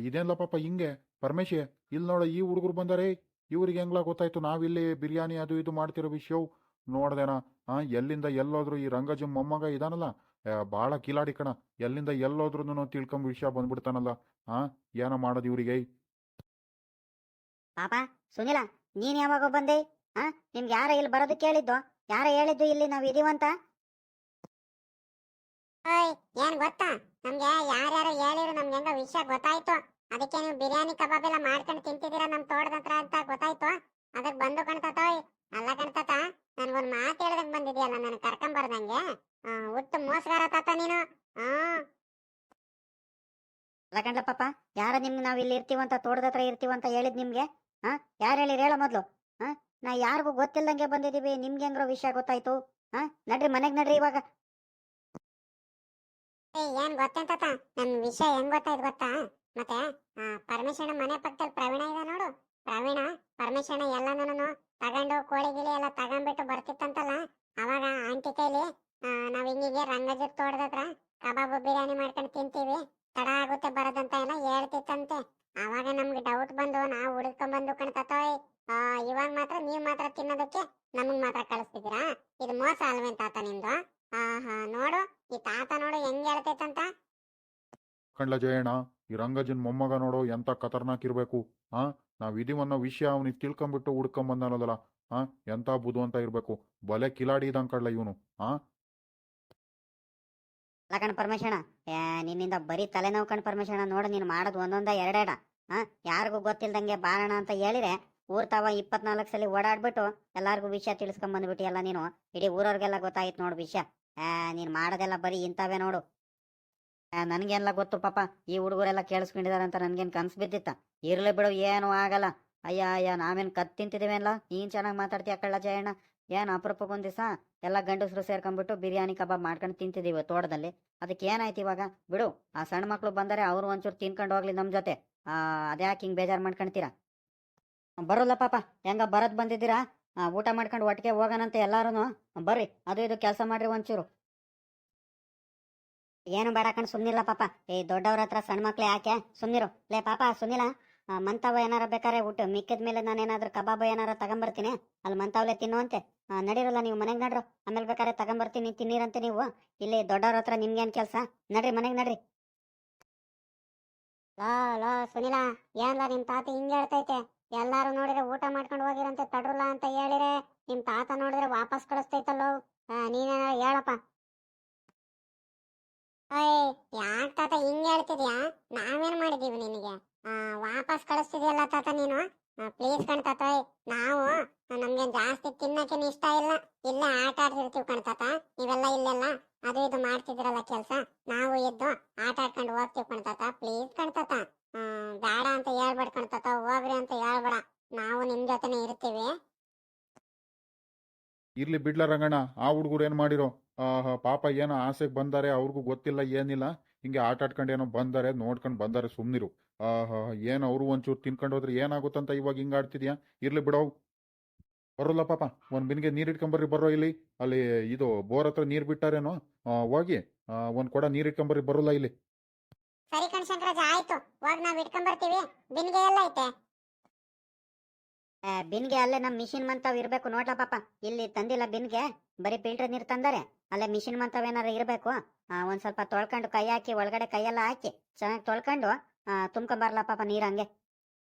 ಇದೇನ್ಲ ಪಾಪ ಹಿಂಗೆ ಪರಮೇಶಿ, ಇಲ್ಲಿ ನೋಡ, ಈ ಹುಡುಗರು ಬಂದಾರೆ. ಇವ್ರಿಗೆ ಹೆಂಗ್ಲ ಗೊತ್ತಾಯ್ತು ನಾವಿಲ್ಲಿ ಬಿರಿಯಾನಿ ಅದು ಇದು ಮಾಡ್ತಿರೋ ವಿಷಯವು? ನೋಡ್ದೇನಾ, ಎಲ್ಲಿಂದ ಎಲ್ಲೋದ್ರು ಈ ರಂಗಜಂ ಮೊಮ್ಮಗ ಇದಾನಲ್ಲ, ಬಾಳ ಕಿಲಾಡಿ ಕಣ. ಎಲ್ಲಿಂದ ಎಲ್ಲೋದ್ರು ತಿಳ್ಕೊಂಬ ವಿಷಯ ಬಂದ್ಬಿಡ್ತಾನಲ್ಲ. ಏನೋ ಮಾಡೋದು ಇವ್ರಿಗೆ. ಪಾಪ ಸುನಿಲ, ನೀನ್ ಯಾವಾಗ ಬಂದೆ? ನಿಮ್ಗೆ ಯಾರ ಇಲ್ಲಿ ಬರೋದಕ್ಕೆ ಹೇಳಿದ್ದು? ಯಾರ ಹೇಳಿದ್ದು ಇಲ್ಲಿ ನಾವ್ ಇದೀವಂತ? ಏನ್ ಗೊತ್ತಾ, ನಮ್ಗೆ ಯಾರ್ಯಾರು ಹೇಳಿರು, ನಮ್ಗೆ ಹೆಂಗ ವಿಷಯ ಗೊತ್ತಾಯ್ತು. ಅದಕ್ಕೆ ನೀವು ಬಿರಿಯಾನಿ ಕಬಾಬ್ ಎಲ್ಲ ಮಾಡ್ಕೊಂಡು ತಿಂತಿದ್ದೀರಾ ನಮ್ ತೋಟದ ಹತ್ರ ಅಂತ ಗೊತ್ತಾಯ್ತು. ಅದಕ್ ಬಂದು ಕಣ್ತಾತೋಯ್. ಅಲ್ಲ ಕಣ್ತಾತ, ನನ್ಗೊಂದ್ ಮಾತು ಹೇಳ್ದಂಗ್ ಬಂದಿದ್ಯಲ್ಲ, ನನ್ ಕರ್ಕೊಂಬರ್ದಂಗೆ. ಹುಟ್ಟು ಮೋಸಗಾರ ತಾತ ನೀನು. ಅಲ್ಲ ಕಂಡ್ಲ ಪಾಪ, ಯಾರ ನಿಮ್ಗೆ ನಾವ್ ಇಲ್ಲಿ ಇರ್ತೀವಂತ, ತೋಟದ ಹತ್ರ ಇರ್ತೀವಂತ ಹೇಳಿದ್ ನಿಮ್ಗೆ? ಯಾರು ಹೇಳಿ ಹೇಳ ಮೊದ್ಲು. ನಾ ಯಾರಿಗೂ ಗೊತ್ತಿಲ್ದಂಗೆ ಬಂದಿದೀವಿ, ನಿಮ್ಗೆ ಹೆಂಗ್ರೋ ವಿಷಯ ಗೊತ್ತಾಯ್ತು? ನಡ್ರಿ ಮನೆಗ್ ನಡ್ರಿ ಇವಾಗ. ಏನ್ ಗೊತ್ತೇಂತಾತ, ನಮ್ ವಿಷಯ ಹೆಂಗ್ ಗೊತ್ತಾಯ್ತು ಗೊತ್ತಾ? ಮತ್ತೆ ಪರಮೇಶಣ್ಣ ಮನೆ ಪಕ್ಕದಲ್ಲಿ ಪ್ರವೀಣ ಇದೆ ನೋಡು. ಪ್ರವೀಣ ಪರಮೇಶಣ್ಣ ಎಲ್ಲಾನು ತಗೊಂಡು ಕೋಳಿ ಗಿಳಿ ಎಲ್ಲ ತಗೊಂಡ್ಬಿಟ್ಟು ಬರ್ತಿತ್ತಂತಲ್ಲ. ಅವಾಗ ಆಂಟಿ ಕೈಲಿ ನಾವ್ ಹಿಂಗಿಗೆ ರಂಗಜ ತೋಟದ ಹತ್ರ ಕಬಾಬ್ ಬಿರಿಯಾನಿ ಮಾಡ್ಕೊಂಡು ತಿಂತೀವಿ, ತಡ ಆಗುತ್ತೆ ಬರೋದಂತ ಎಲ್ಲ ಹೇಳ್ತಿತ್ತಂತೆ. ಅವಾಗ ನಮ್ಗೆ ಡೌಟ್ ಬಂದು ನಾವು ಹುಡುಕೊಂಡ್ ಬಂದು ಕಣ್ತಾತೋಯ್. ಇವಾಗ ಮಾತ್ರ ನೀವ್ ಮಾತ್ರ ತಿನ್ನೋದಕ್ಕೆ ನಮಗ್ ಮಾತ್ರ ಕಳಿಸ್ತಿದ್ದೀರಾ? ಇದು ಮೋಸ ಅಲ್ವೇನ್ ತಾತ ನಿಮ್ದು? ನೋಡು, ಈ ತಾತ ನೋಡು ಹೆಂಗ್ ಹೇಳ್ತೈತಂತ. ಕಂಡ್ಲ ಜಯಣ್ಣ, ಈ ರಂಗಜ್ಜನ್ ಮೊಮ್ಮಗ ನೋಡೋ ಎಂತ ಖತರ್ನಾಕ್ ಇರ್ಬೇಕು. ಹಾ, ನಾವ್ ಇದೀವನ್ನೋ ವಿಷಯ ಅವನಿಗೆ ತಿಳ್ಕೊಂಬಿಟ್ಟು ಹುಡ್ಕೊಂಬಂದನೋದಲ್ಲ. ಹಾ, ಎಂತ ಬುದ್ಧಿವಂತ ಇರ್ಬೇಕು. ಬಲೆ ಕಿಲಾಡಿ ಇದಂಗ್ ಕಡ್ಲ ಇವನು. ಹಾ, ಅಲ್ಲ ಕಣ್ ಪರಮೇಶಣ್ಣ, ನಿನ್ನಿಂದ ಬರೀ ತಲೆನೋವು ಕಣ್ ಪರಮೇಶಣ್ಣ. ನೋಡು ನೀನು ಮಾಡೋದು ಒಂದೊಂದ ಎರಡೆರಡ. ಯಾರಿಗೂ ಗೊತ್ತಿಲ್ದಂಗೆ ಬಾರಣ ಅಂತ ಹೇಳಿದ್ರೆ ಊರ್ ತಾವ 24 ಸಲ ಓಡಾಡ್ಬಿಟ್ಟು ಎಲ್ಲಾರ್ಗು ವಿಷಯ ತಿಳ್ಸ್ಕೊಂಡ್ ಬಂದ್ಬಿಟ್ಟು ಎಲ್ಲ ನೀನು. ಇಡೀ ಊರವ್ರಿಗೆಲ್ಲ ಗೊತ್ತಾಯ್ತು ನೋಡು ವಿಷಯ. ನೀನ್ ಮಾಡೋದೆಲ್ಲ ಬರೀ ಇಂಥವೇ ನೋಡು. ನನ್ಗೆಲ್ಲ ಗೊತ್ತು ಪಾಪ, ಈ ಹುಡುಗರೆಲ್ಲ ಕೇಳಿಸ್ಕೊಂಡಿದಾರೆ ಅಂತ ನನ್ಗೇನ್ ಕನ್ಸು ಬಿದ್ದಿತ್ತ. ಇರ್ಲಿ ಬಿಡು, ಏನು ಆಗಲ್ಲ. ಅಯ್ಯ ಅಯ್ಯ, ನಾವೇನ್ ಕತ್ ತಿಂತಿದೀವೇನಲ್ಲ. ನೀನ್ ಚೆನ್ನಾಗಿ ಮಾತಾಡ್ತೀಯ ಕಳ್ಳ ಜಯಣ್ಣ. ಏನ್ ಅಪರೂಪಕ್ಕೊಂದ್ ದಿವಸ ಎಲ್ಲ ಗಂಡಸರು ಸೇರ್ಕೊಂಡ್ಬಿಟ್ಟು ಬಿರಿಯಾನಿ ಕಬಾಬ್ ಮಾಡ್ಕೊಂಡು ತಿಂತಿದೀವಿ ತೋಟದಲ್ಲಿ. ಅದಕ್ಕೆ ಏನಾಯ್ತು ಇವಾಗ? ಬಿಡು, ಆ ಸಣ್ಣ ಮಕ್ಳು ಬಂದರೆ ಅವ್ರು ಒಂಚೂರು ತಿನ್ಕೊಂಡು ಹೋಗ್ಲಿ ನಮ್ ಜೊತೆ. ಅದ್ಯಾಕೆ ಹಿಂಗ್ ಬೇಜಾರು ಮಾಡ್ಕೊಂತೀರಾ? ಬರೋಲ್ಲ ಪಾಪ, ಹೆಂಗ ಬರದ್ ಬಂದಿದ್ದೀರಾ? ಊಟ ಮಾಡ್ಕೊಂಡು ಒಟ್ಟಿಗೆ ಹೋಗೋಣಂತೆ ಎಲ್ಲಾರು. ಬರ್ರಿ, ಅದು ಇದು ಕೆಲಸ ಮಾಡ್ರಿ ಒಂಚೂರು. ಏನು ಬೇಡ ಕಣ್, ಸುಮ್ನಿಲ್ಲ ಪಾಪ. ಈ ದೊಡ್ಡವ್ರ ಹತ್ರ ಸಣ್ಣ ಮಕ್ಳು ಯಾಕೆ? ಸುಮ್ನಿರು ಲೇ ಪಾಪ, ಸುಮ್ನಿಲ್ಲ. ಮಂತಾವ ಏನಾರ ಬೇಕಾರೆ ಊಟ ಮಿಕ್ಕಿದ ಮೇಲೆ ನಾನೇನಾದ್ರೂ ಕಬಾಬ್ ಏನಾರ ತಗೊಂಬರ್ತೀನಿ, ಅಲ್ಲಿ ಮಂತಾವ್ಲೆ ತಿನ್ನುವಂತೆ. ನಡೀರಲ್ಲ ನೀವು ಮನೆಗೆ ನಡ್ರು, ಆಮೇಲೆ ಬೇಕಾದ್ರೆ ತಗೊಂಬರ್ತೀನಿ ತಿನ್ನೀರಂತೆ ನೀವು. ಇಲ್ಲಿ ದೊಡ್ಡವ್ರ ಹತ್ರ ನಿಮ್ಗೇನ್ ಕೆಲಸ? ನಡ್ರಿ ಮನೆಗೆ ನಡ್ರಿ. ಲೋ ಲೋ ಸುನಿಲ, ಏನ್ಲ ನಿಮ್ ತಾತ ಹಿಂಗ್ ಹೇಳ್ತೈತೆ? ಎಲ್ಲಾರು ನೋಡಿದ್ರೆ ಊಟ ಮಾಡ್ಕೊಂಡು ಹೋಗಿರಂತೆ ತಡ್ರಲ್ಲ ಅಂತ ಹೇಳಿದ್ರೆ ನಿಮ್ ತಾತ ನೋಡಿದ್ರೆ ವಾಪಸ್ ಕಳಿಸ್ತೈತಲ್ಲೋ. ನೀನೇನ ಹೇಳಪ್ಪ. ಅಯ್ಯ, ಯಾಕ್ ತಾತ ಹಿಂಗ್ ಹೇಳ್ತಿದ್ಯಾ? ನಾವೇನ್ ಮಾಡಿದೀವಿ ನಿನಗೆ? ವಾಪಸ್ ಕಳಿಸ್ತಿದ್ಯಲ್ಲ ತಾತ ನೀನು. ಪ್ಲೀಸ್ ಕಣ್ ತಾತ, ನಾವು ನಮ್ಗೇನ್ ಜಾಸ್ತಿ ತಿನ್ನಕ್ಕೇನು ಇಷ್ಟ ಇಲ್ಲ. ಇಲ್ಲೇ ಆಟ ಆಡ್ತಿರ್ತೀವಿ ಕಣ್ ತಾತ. ನೀವೆಲ್ಲ ಇಲ್ಲೆಲ್ಲ ಅದು ಇದು ಮಾಡ್ತಿದ್ರಲ್ಲ ಕೆಲ್ಸ, ನಾವು ಎದ್ದು ಆಟ ಆಡ್ಕೊಂಡು ಹೋಗ್ತೀವಿ ಕಣ್ ತಾತ. ಪ್ಲೀಸ್ ಕಣ್ ತಾತ, ಬೇಡ ಅಂತ ಹೇಳ್ಬೇಡ ಕಣ್ ತಾತ, ಹೋಗ್ರಿ ಅಂತ ಹೇಳ್ಬೇಡ. ನಾವು ನಿಮ್ ಜೊತೆನೆ ಇರ್ತೀವಿ. ಇರ್ಲಿ ಬಿಡ್ಲ ರಂಗಣ್ಣ, ಆ ಹುಡುಗರು ಏನ್ ಮಾಡಿರೋ? ಪಾಪ ಏನೋ ಆಸೆಗೆ ಬಂದಾರೆ, ಅವ್ರಿಗೂ ಗೊತ್ತಿಲ್ಲ ಏನಿಲ್ಲ. ಹಿಂಗೆ ಆಟ ಆಡ್ಕೊಂಡು ಏನೋ ಬಂದಾರೆ, ನೋಡ್ಕೊಂಡು ಬಂದಾರೆ, ಸುಮ್ನಿರು. ಏನ್ ಅವ್ರು ಒಂಚೂರು ತಿನ್ಕೊಂಡು ಹೋದ್ರೆ ಏನಾಗುತ್ತಂತ ಇವಾಗ ಹಿಂಗ ಆಡ್ತಿದ್ಯಾ? ಇರ್ಲಿ ಬಿಡೋ. ಬರೋಲ್ಲ ಪಾಪ, ಒಂದ್ ಬಿನ್ಗೆ ನೀರ್ ಇಟ್ಕೊಂಬರ್ರಿ. ಬರೋ ಇಲ್ಲಿ, ಅಲ್ಲಿ ಇದು ಬೋರ್ ಹತ್ರ ನೀರ್ ಬಿಟ್ಟಾರೇನೋ. ಹೋಗಿ ಒಂದ್ ಕೊಡ ನೀರ್ ಇಟ್ಕೊಂಬರ್ರಿ. ಬರೋಲ್ಲ ಇಲ್ಲಿ. ಸರಿ ಕಣ್ ಶಂಕರಾಜ, ಆಯ್ತು, ಹೋಗ್ ನಾವ್ ಇಟ್ಕೊಂಡ್ ಬರ್ತೀವಿ. ಬಿನ್ಗೆ ಎಲ್ಲ ಐತೆ? ಬಿನ್ಗೆ ಅಲ್ಲೇ ನಮ್ ಮಿಷಿನ್ ಮಂತಾವ್ ಇರ್ಬೇಕು ನೋಡ್ಲ ಪಾಪ. ಇಲ್ಲಿ ತಂದಿಲ್ಲ ಬಿನ್ಗೆ, ಬರೀ ಫಿಲ್ಟರ್ ನೀರ್ ತಂದಾರೆ. ಅಲ್ಲೇ ಮಿಷಿನ್ ಮಂತಾವ್ ಏನಾರ ಇರ್ಬೇಕು. ಒಂದ್ ಸ್ವಲ್ಪ ತೊಳ್ಕೊಂಡು ಕೈ ಹಾಕಿ ಒಳಗಡೆ ಕೈಯೆಲ್ಲ ಹಾಕಿ ಚೆನ್ನಾಗಿ ತೊಳ್ಕೊಂಡು ತುಂಬ್ಕೊಂಬರ್ಲ ಪಾಪ ನೀರ್ ಹಂಗೆ.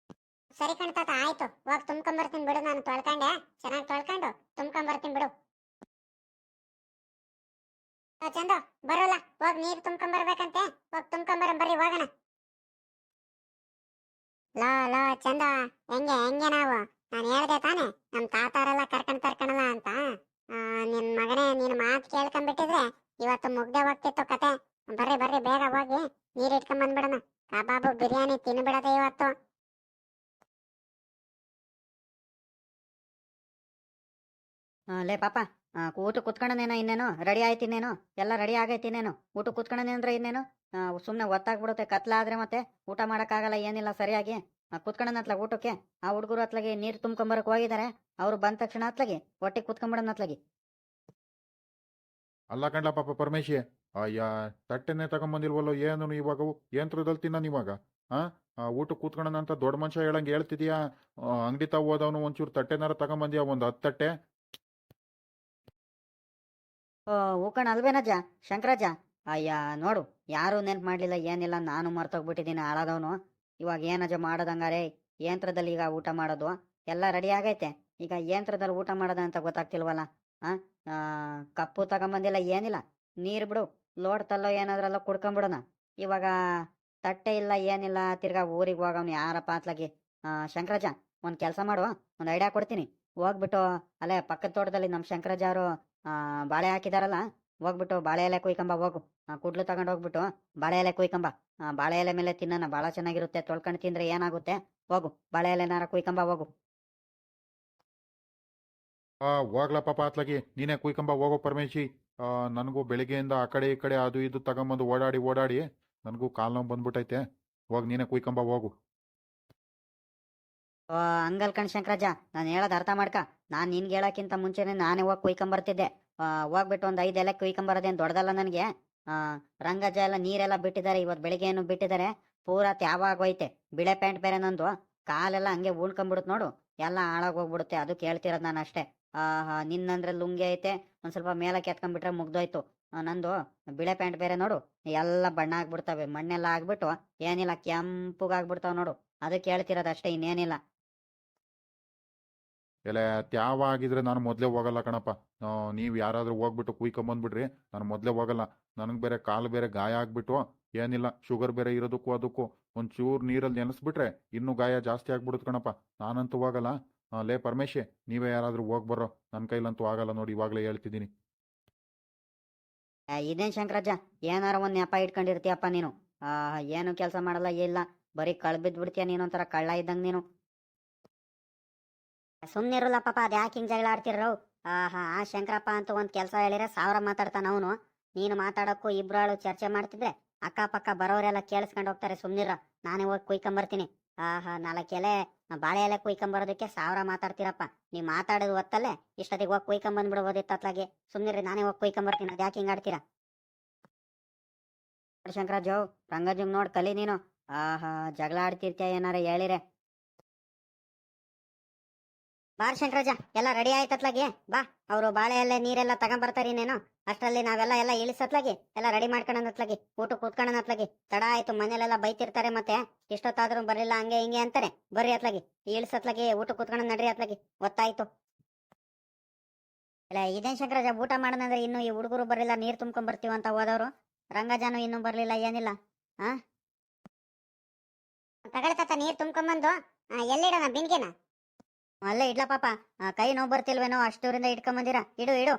ಸರಿ ಕಣ್ ತಾತ, ಆಯ್ತು, ಹೋಗ್ ತುಂಬ್ಕೊಂಡ್ ಬರ್ತೀನಿ ಬಿಡು. ನಾನು ತೊಳ್ಕೊಂಡೆ, ಚೆನ್ನಾಗಿ ತೊಳ್ಕೊಂಡು ತುಂಬ್ಕೊಂಡ್ ಬರ್ತೀನಿ ಬಿಡು. ಚಂದು ಬರೋಲ್ಲ, ಹೋಗ್ ನೀರ್ ತುಂಬ್ಕೊಂಡ್ ಬರ್ಬೇಕಂತೆ. ಹೋಗ್ ತುಂಬ್ಕೊಂಡ್ ಬರ್ರಿ, ಹೋಗೋಣ. ಲೋ ಲೋ ಚಂದ, ಹೆಂಗೆ ಹೆಂಗೆ ನಾವು? ನಾನು ಹೇಳ್ದೆ ತಾನೆ ನಮ್ ತಾತಾರೆಲ್ಲ ಕರ್ಕಣಲ್ಲ ಅಂತ. ನಿನ್ ಮಗನೇ, ನಿನ್ ಮಾತು ಕೇಳ್ಕೊಂಡ್ಬಿಟ್ಟಿದ್ರೆ ಇವತ್ತು ಮುಗ್ದೆ ಹೋಗ್ತಿತ್ತು ಕತೆ. ಬರ್ರಿ ಬರ್ರಿ, ಬೇಗ ಹೋಗಿ ನೀರ್ ಇಟ್ಕೊಂಡ್ ಬಂದ್ಬಿಡೋಣ. ಕಬಾಬು ಬಿರಿಯಾನಿ ತಿನ್ಬಿಡದೆ ಇವತ್ತು. ಲೇ ಪಾಪ, ಊಟ ಕುತ್ಕೊಂಡನೇನೋ ಇನ್ನೇನು? ರೆಡಿ ಆಯ್ತು ಇನ್ನೇನು? ಎಲ್ಲ ರೆಡಿ ಆಗೈತಿ ಇನ್ನೇನು? ಊಟ ಕುತ್ಕೊಂಡನೇನ್ರ ಇನ್ನೇನು? ಸುಮ್ಮನೆ ಒತ್ತಾಗ್ಬಿಡುತ್ತೆ, ಕತ್ಲಾದ್ರೆ ಮತ್ತೆ ಊಟ ಮಾಡೋಕ್ಕಾಗಲ್ಲ, ಏನಿಲ್ಲ ಸರಿಯಾಗಿ. ಕುತ್ಕೊಂಡನತ್ಲಾಗ ಊಟಕ್ಕೆ ಆ ಹುಡುಗರು ಅತ್ಲಾಗಿ ನೀರು ತುಂಬ್ಕೊಂಬರಕ್ ಹೋಗಿದ್ದಾರೆ. ಅವ್ರು ಬಂದ ತಕ್ಷಣ ಅತ್ಲಾಗಿ ಒಟ್ಟಿಗೆ ಕುತ್ಕೊಂಬಿಡೋಣ ಅತ್ಲಾಗಿ. ಅಲ್ಲ ಕಂಡ್ಲ ಪಾಪ ಪರಮೇಶಿ, ಅಯ್ಯ ತಟ್ಟೆನೆ ತಗೊಂಬಂದಿಲ್ವಲ್ಲೋ ಏನು ಇವಾಗ? ಯಂತ್ರದಲ್ಲಿ ತಿನ್ನ ಇವಾಗ. ಊಟ ಕೂತ್ಕೊಳ್ಳೋಣ ಅಂತ ದೊಡ್ಡ ಮನುಷ್ಯ ಹೇಳಂಗೆ ಹೇಳ್ತಿದ್ಯಾ? ಅಂಗಡಿ ತಾವು ಹೋದವನು ಒಂಚೂರು ತಟ್ಟೆನಾರ ತಗೊಂಬಂದ್ಯಾ? ಒಂದು 10 ತಟ್ಟೆ. ಹೂಕಣ ಅಲ್ವೇನಜ್ಜ ಶಂಕರಜ್ಜ? ಅಯ್ಯ ನೋಡು, ಯಾರು ನೆನ್ಪು ಮಾಡ್ಲಿಲ್ಲ, ಏನಿಲ್ಲ. ನಾನು ಮರ್ತೋಗ್ಬಿಟ್ಟಿದ್ದೀನಿ, ಹಾಳಾದವನು. ಇವಾಗ ಏನಜ್ಜ ಮಾಡೋದಂಗಾರೆ? ಯಂತ್ರದಲ್ಲಿ ಈಗ ಊಟ ಮಾಡೋದು ಎಲ್ಲ ರೆಡಿ ಆಗೈತೆ. ಈಗ ಯಂತ್ರದಲ್ಲಿ ಊಟ ಮಾಡೋದ ಅಂತ ಗೊತ್ತಾಗ್ತಿಲ್ವಲ್ಲ. ಕಪ್ಪು ತಗೊಂಬಂದಿಲ್ಲ, ಏನಿಲ್ಲ. ನೀರು ಬಿಡು, ಲೋಡ್ ತಲ್ಲೋ ಏನಾದ್ರಲ್ಲೋ ಕುಡ್ಕೊಂಬಿಡೋಣ. ಇವಾಗ ತಟ್ಟೆ ಇಲ್ಲ, ಏನಿಲ್ಲ. ತಿರ್ಗಾ ಊರಿಗೆ ಹೋಗವ್ನು ಯಾರಪ್ಪ ಅತ್ಲಾಗಿ. ಶಂಕರಜ್ಜ, ಒಂದು ಕೆಲಸ ಮಾಡುವ, ಒಂದು ಐಡಿಯಾ ಕೊಡ್ತೀನಿ. ಹೋಗ್ಬಿಟ್ಟು ಅಲ್ಲೇ ಪಕ್ಕದ ತೋಟದಲ್ಲಿ ನಮ್ಮ ಶಂಕರಜ್ಜ ಅವರು ಬಾಳೆ ಹಾಕಿದಾರಲ್ಲ, ಹೋಗ್ಬಿಟ್ಟು ಬಾಳೆ ಎಲೆ ಕುಯ್ಕೊಂಬ ಹೋಗು. ಕುಡ್ಲು ತಗೊಂಡು ಹೋಗ್ಬಿಟ್ಟು ಬಾಳೆ ಎಲೆ ಕುಯ್ಕೊಂಬ. ಬಾಳೆ ಎಲೆ ಮೇಲೆ ತಿನ್ನೋಣ, ಭಾಳ ಚೆನ್ನಾಗಿರುತ್ತೆ. ತೊಳ್ಕೊಂಡು ತಿಂದ್ರೆ ಏನಾಗುತ್ತೆ? ಹೋಗು, ಬಾಳೆ ಎಲೆನಾರ ಕುಯ್ಕೊಂಬ ಹೋಗು. ಹೋಗ್ಲ ಪಾಪ ಅತ್ಲಾಗಿ, ನೀನೇ ಕುಯ್ಕೊಂಬ ಹೋಗೋ ಪರಮೇಶಿ. ನನಗೂ ಬೆಳಿಗ್ಗೆಯಿಂದ ಆ ಕಡೆ ಈ ಕಡೆ ಅದು ಇದು ತಗೊಂಬಂದು ಓಡಾಡಿ ನನಗೂ ಕಾಲ್ ನೋವು ಬಂದ್ಬಿಟ್ಟೈತೆ. ಹೋಗಿ ನೀನೇ ಕುಯ್ಕೊಂಬ ಹೋಗು. ಹಂಗಲ್ ಕಣ್ ಶಂಕರಜ್ಜ, ನಾನು ಹೇಳೋದು ಅರ್ಥ ಮಾಡ್ಕ. ನಾನು ನಿನ್ಗೆ ಹೇಳೋಕ್ಕಿಂತ ಮುಂಚೆನೆ ನಾನೇ ಹೋಗಿ ಕುಯ್ಕೊಂಬರ್ತಿದ್ದೆ. ಹೋಗ್ಬಿಟ್ಟು ಒಂದು 5 ಎಲೆ ಕುಯ್ಕೊಂಬರೋದೇನು ದೊಡ್ಡದಲ್ಲ ನನಗೆ. ರಂಗಜ್ಜ ಎಲ್ಲ ನೀರೆಲ್ಲ ಬಿಟ್ಟಿದ್ದಾರೆ, ಇವತ್ತು ಬೆಳಿಗ್ಗೆ ಏನು ಬಿಟ್ಟಿದ್ದಾರೆ. ಪೂರಾ ತ್ಯಾವಾಗೋಯ್ತೆ. ಬಿಳೆ ಪ್ಯಾಂಟ್ ಬೇರೆ ನಂದು, ಕಾಲೆಲ್ಲ ಹಂಗೆ ಉಣ್ಕೊಂಡ್ಬಿಡುತ್ತೆ ನೋಡು, ಎಲ್ಲ ಹಾಳಾಗೋಗ್ಬಿಡುತ್ತೆ. ಅದು ಕೇಳ್ತಿರೋದು ನಾನು ಅಷ್ಟೇ. ನಿನ್ನಂದ್ರೆ ಲುಂಗಿ ಐತೆ, ಒಂದ್ ಸ್ವಲ್ಪ ಮೇಲಕ್ಕೆ ಎತ್ಕೊಂಡ್ಬಿಟ್ರೆ ಮುಗ್ದೋಯ್ತು. ನಂದು ಬಿಳೆ ಪ್ಯಾಂಟ್ ಬೇರೆ ನೋಡು, ಎಲ್ಲ ಬಣ್ಣ ಆಗ್ಬಿಡ್ತವೆ, ಮಣ್ಣೆಲ್ಲ ಆಗ್ಬಿಟ್ಟು ಏನಿಲ್ಲ ಕೆಂಪುಗಾಗ್ಬಿಡ್ತಾವ ನೋಡು. ಅದಕ್ಕೆ ಹೇಳ್ತಿರೋದು ಅಷ್ಟೇ, ಇನ್ನೇನಿಲ್ಲ. ಎಲೆ ತ್ಯಾವ ಆಗಿದ್ರೆ ನಾನು ಮೊದಲೇ ಹೋಗಲ್ಲ ಕಣಪ್ಪ. ನೀವು ಯಾರಾದರೂ ಹೋಗ್ಬಿಟ್ಟು ಕುಯ್ಕೊಂಬಂದ್ಬಿಡ್ರಿ, ನಾನು ಮೊದಲೇ ಹೋಗಲ್ಲ. ನನಗೆ ಬೇರೆ ಕಾಲು ಬೇರೆ ಗಾಯ ಆಗ್ಬಿಟ್ಟು ಏನಿಲ್ಲ, ಶುಗರ್ ಬೇರೆ ಇರೋದಕ್ಕೂ ಅದಕ್ಕೂ ಒಂಚೂರು ನೀರಲ್ಲಿ ನೆನೆಸ್ಬಿಟ್ರೆ ಇನ್ನೂ ಗಾಯ ಜಾಸ್ತಿ ಆಗ್ಬಿಡುತ್ತೆ ಕಣಪ್ಪ. ನಾನಂತೂ ಹೋಗಲ್ಲ. ಲೇ ಪರಮೇಶಿ, ನೀವೇ ಯಾರಾದರೂ ಹೋಗ್ಬರ್ರೋ, ನನ್ನ ಕೈಲಂತೂ ಆಗಲ್ಲ ನೋಡಿ, ಇವಾಗಲೇ ಹೇಳ್ತಿದ್ದೀನಿ. ಇದೇನ್ ಶಂಕರಜ್ಜ, ಏನಾರ ಒಂದ್ ನೆಪ ಇಟ್ಕೊಂಡಿರ್ತೀಯಪ್ಪ ನೀನು. ಏನು ಕೆಲಸ ಮಾಡಲ್ಲ, ಇಲ್ಲ ಬರೀ ಕಳ್ಬಿದ್ಬಿಡ್ತೀಯ ನೀನು, ಒಂಥರ ಕಳ್ಳ ಇದ್ದಂಗೆ ನೀನು. ಸುಮ್ನಿರಲ್ಲ ಪಾಪ, ಅದ್ ಯಾಕೆ ಹಿಂಗ್ ಜಗಳ ಆಡ್ತಿರೋ? ಆ ಶಂಕರಪ್ಪ ಅಂತೂ ಒಂದ್ ಕೆಲಸ ಹೇಳಿದ್ರೆ 1000 ಮಾತಾಡ್ತಾನ ಅವನು. ನೀನು ಮಾತಾಡಕ್ಕೂ ಇಬ್ರಾಳು ಚರ್ಚೆ ಮಾಡ್ತಿದ್ರೆ ಅಕ್ಕಪಕ್ಕ ಬರೋರೆಲ್ಲ ಕೇಳಿಸ್ಕೊಂಡು ಹೋಗ್ತಾರೆ. ಸುಮ್ನಿರ, ನಾನೇ ಹೋಗಿ ಕುಯ್ಕೊಂಬರ್ತೀನಿ. 4 ಎಲೆ ಬಾಳೆ ಎಲೆ ಕುಯ್ಕೊಂಬರೋದಕ್ಕೆ 1000 ಮಾತಾಡ್ತೀರಪ್ಪ. ನೀವ್ ಮಾತಾಡೋದು ಹೊತ್ತಲ್ಲೇ ಇಷ್ಟೊತ್ತಿಗೆ ಹೋಗಿ ಕುಯ್ಕೊಂಬಂದ್ಬಿಡ್ಬೋದಿತ್ತು ಅತ್ಲಾಗೆ. ಸುಮ್ನಿರಿ, ನಾನೇ ಹೋಗಿ ಕುಯ್ಕೊಂಬರ್ತೀನಿ. ಅದ್ ಯಾಕೆ ಹಿಂಗ್ ಆಡ್ತೀರಾ? ಶಂಕರಾಜು, ರಂಗಜ್ಜಂಗ್ ನೋಡ್ ಕಲಿ ನೀನು. ಜಗಳ ಆಡ್ತಿರ್ತೀಯ, ಏನಾರ ಹೇಳಿರೆ. ಬಾರ್ ಶಂಕರಾಜ, ಎಲ್ಲ ರೆಡಿ ಆಯ್ತತ್ಲಾಗಿ ಬಾ. ಅವರು ಬಾಳೆ ಎಲೆ ನೀರೆಲ್ಲ ತಗೊಂಬರ್ತಾರಿ ನೀನು. ಅಷ್ಟರಲ್ಲಿ ನಾವೆಲ್ಲ ಇಳಿಸತ್ಲಾಗಿ ಎಲ್ಲ ರೆಡಿ ಮಾಡ್ಕೊಂಡತ್ಲಾಗಿ ಊಟ ಕೂತ್ಕೊಂಡತ್ಲಾಗಿ. ತಡ ಆಯ್ತು, ಮನೇಲೆಲ್ಲ ಬೈತಿರ್ತಾರೆ, ಮತ್ತೆ ಇಷ್ಟೊತ್ತಾದ್ರೂ ಬರಲಿಲ್ಲ ಹಂಗೆ ಹಿಂಗೆ ಅಂತಾರೆ. ಬರ್ರಿ ಅತ್ಲಾಗಿ ಇಳಿಸತ್ಲಾಗಿ ಊಟ ಕೂತ್ಕೊಂಡ್ ನಡ್ರಿ ಅತ್ಲಾಗಿ. ಗೊತ್ತಾಯ್ತು. ಇಲ್ಲ ಇದೇನ್ ಶಂಕರಾಜ, ಊಟ ಮಾಡೋಣಂದ್ರೆ ಇನ್ನು ಈ ಹುಡುಗರು ಬರಲಿಲ್ಲ, ನೀರ್ ತುಂಬ್ಕೊಂಡ್ ಬರ್ತೀವ ಅಂತ ಹೋದವ್ರು. ರಂಗಜಾನು ಇನ್ನೂ ಬರ್ಲಿಲ್ಲ, ಏನಿಲ್ಲ. ತಗೊಳ್ತಾತ ನೀರ್ ತುಂಬ್ಕೊಂಬಂದು ಎಲ್ಲಿಡೋಣ ಬಿನ್ಗೆನ? ಅಲ್ಲೇ ಇಡ್ಲಾ ಪಾಪ. ಕೈ ನೋವು ಬರ್ತಿಲ್ವೇನೋ, ಅಷ್ಟೂರಿಂದ ಇಟ್ಕೊಂಬಂದಿರ. ಇಡು ಇಡು.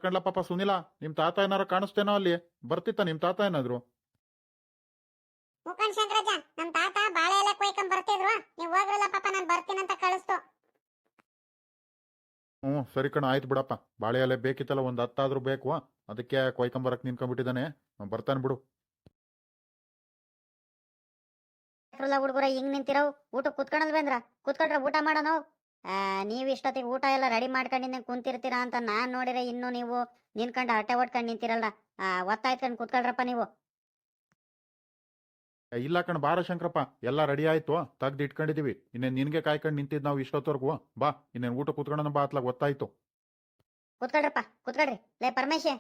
ಕಣ್ಲ ಪಾಪ ಸುನಿಲ, ನಿಮ್ ತಾತ ಏನಾರ ಕಾಣಿಸ್ತೇನೋ ಅಲ್ಲಿ? ಬರ್ತಿತ್ತ ನಿಮ್ ತಾತ ಏನಾದ್ರು? ಮುಖಂಡ್ ಶಂಕರಾಜ, ನಮ್ ತಾತ ಬಾಳೆ ಎಲೆ ಕೊಯ್ಕೊಂಡ್ ಬರ್ತಿದ್ರು, ನೀವ್ ಹೋಗ್ರಲ್ಲ ಪಾಪ, ನಾನ್ ಬರ್ತೀನಂತ ಕಳಿಸ್ತು. ಸರಿ ಕಣ, ಆಯ್ತು ಬಿಡಪ್ಪ. ಬಾಳೆ ಎಲೆ ಬೇಕಿತ್ತಲ್ಲ, ಒಂದ್ 10 ಆದ್ರೂ ಬೇಕು, ಅದಕ್ಕೆ ಕೊಯ್ಕೊಂಬರಕ್ ನಿನ್ಕೊಂಡ್ಬಿಟ್ಟಿದ್ದಾನೆ. ಬರ್ತಾನೆ ಬಿಡು. ಹುಡುಗರ ಹಿಂಗ್ ನಿಂತಿರವು, ಊಟ ಕುತ್ಕೊಳಲ್ವೇಂದ್ರ? ಕುತ್ಕೊಂಡ್ರೆ ಊಟ ಮಾಡೋಣ. ನೀವ್ ಇಷ್ಟೊತ್ತಿಗೆ ಊಟ ಎಲ್ಲ ರೆಡಿ ಮಾಡ್ಕೊಂಡಿದ್ದೆ ಕುಂತಿರ್ತೀರಾ ಅಂತ ನಾನ್ ನೋಡಿದ್ರೆ ಇನ್ನು ನೀವು ನಿನ್ಕೊಂಡು ಹಟ್ಟೆ ಹೊಡ್ಕೊಂಡ್ ನಿಂತಿರಲ್ಲ. ಒತ್ತಾಯ್ತ್ಕೊಂಡ್ ಕುತ್ಕೊಳ್ರಪ್ಪ ನೀವು. ಇಲ್ಲ ಕಣ್, ಬಾರ ಶಂಕರಪ್ಪ, ಎಲ್ಲ ರೆಡಿ ಆಯ್ತು, ತೆಗ್ದು ಇಟ್ಕೊಂಡಿದೀವಿ. ಇನ್ನೇನ್ ನಿನ್ಗೆ ಕಾಯ್ಕೊಂಡು ನಿಂತಿದ್ ನಾವು ಇಷ್ಟೊತ್ತವರೆಗೂ. ಬಾ, ಇನ್ನೇನ್ ಊಟ ಕುತ್ಕೊಳ್ಳೋಣ ಬಾ, ಅತ್ಲಾಗ ಗೊತ್ತಾಯ್ತು. ಕುತ್ಕೊಳ್ರಪ್ಪ, ಕುತ್ಕೊಳ್ರಿ. ಲೇ ಪರಮೇಶ್,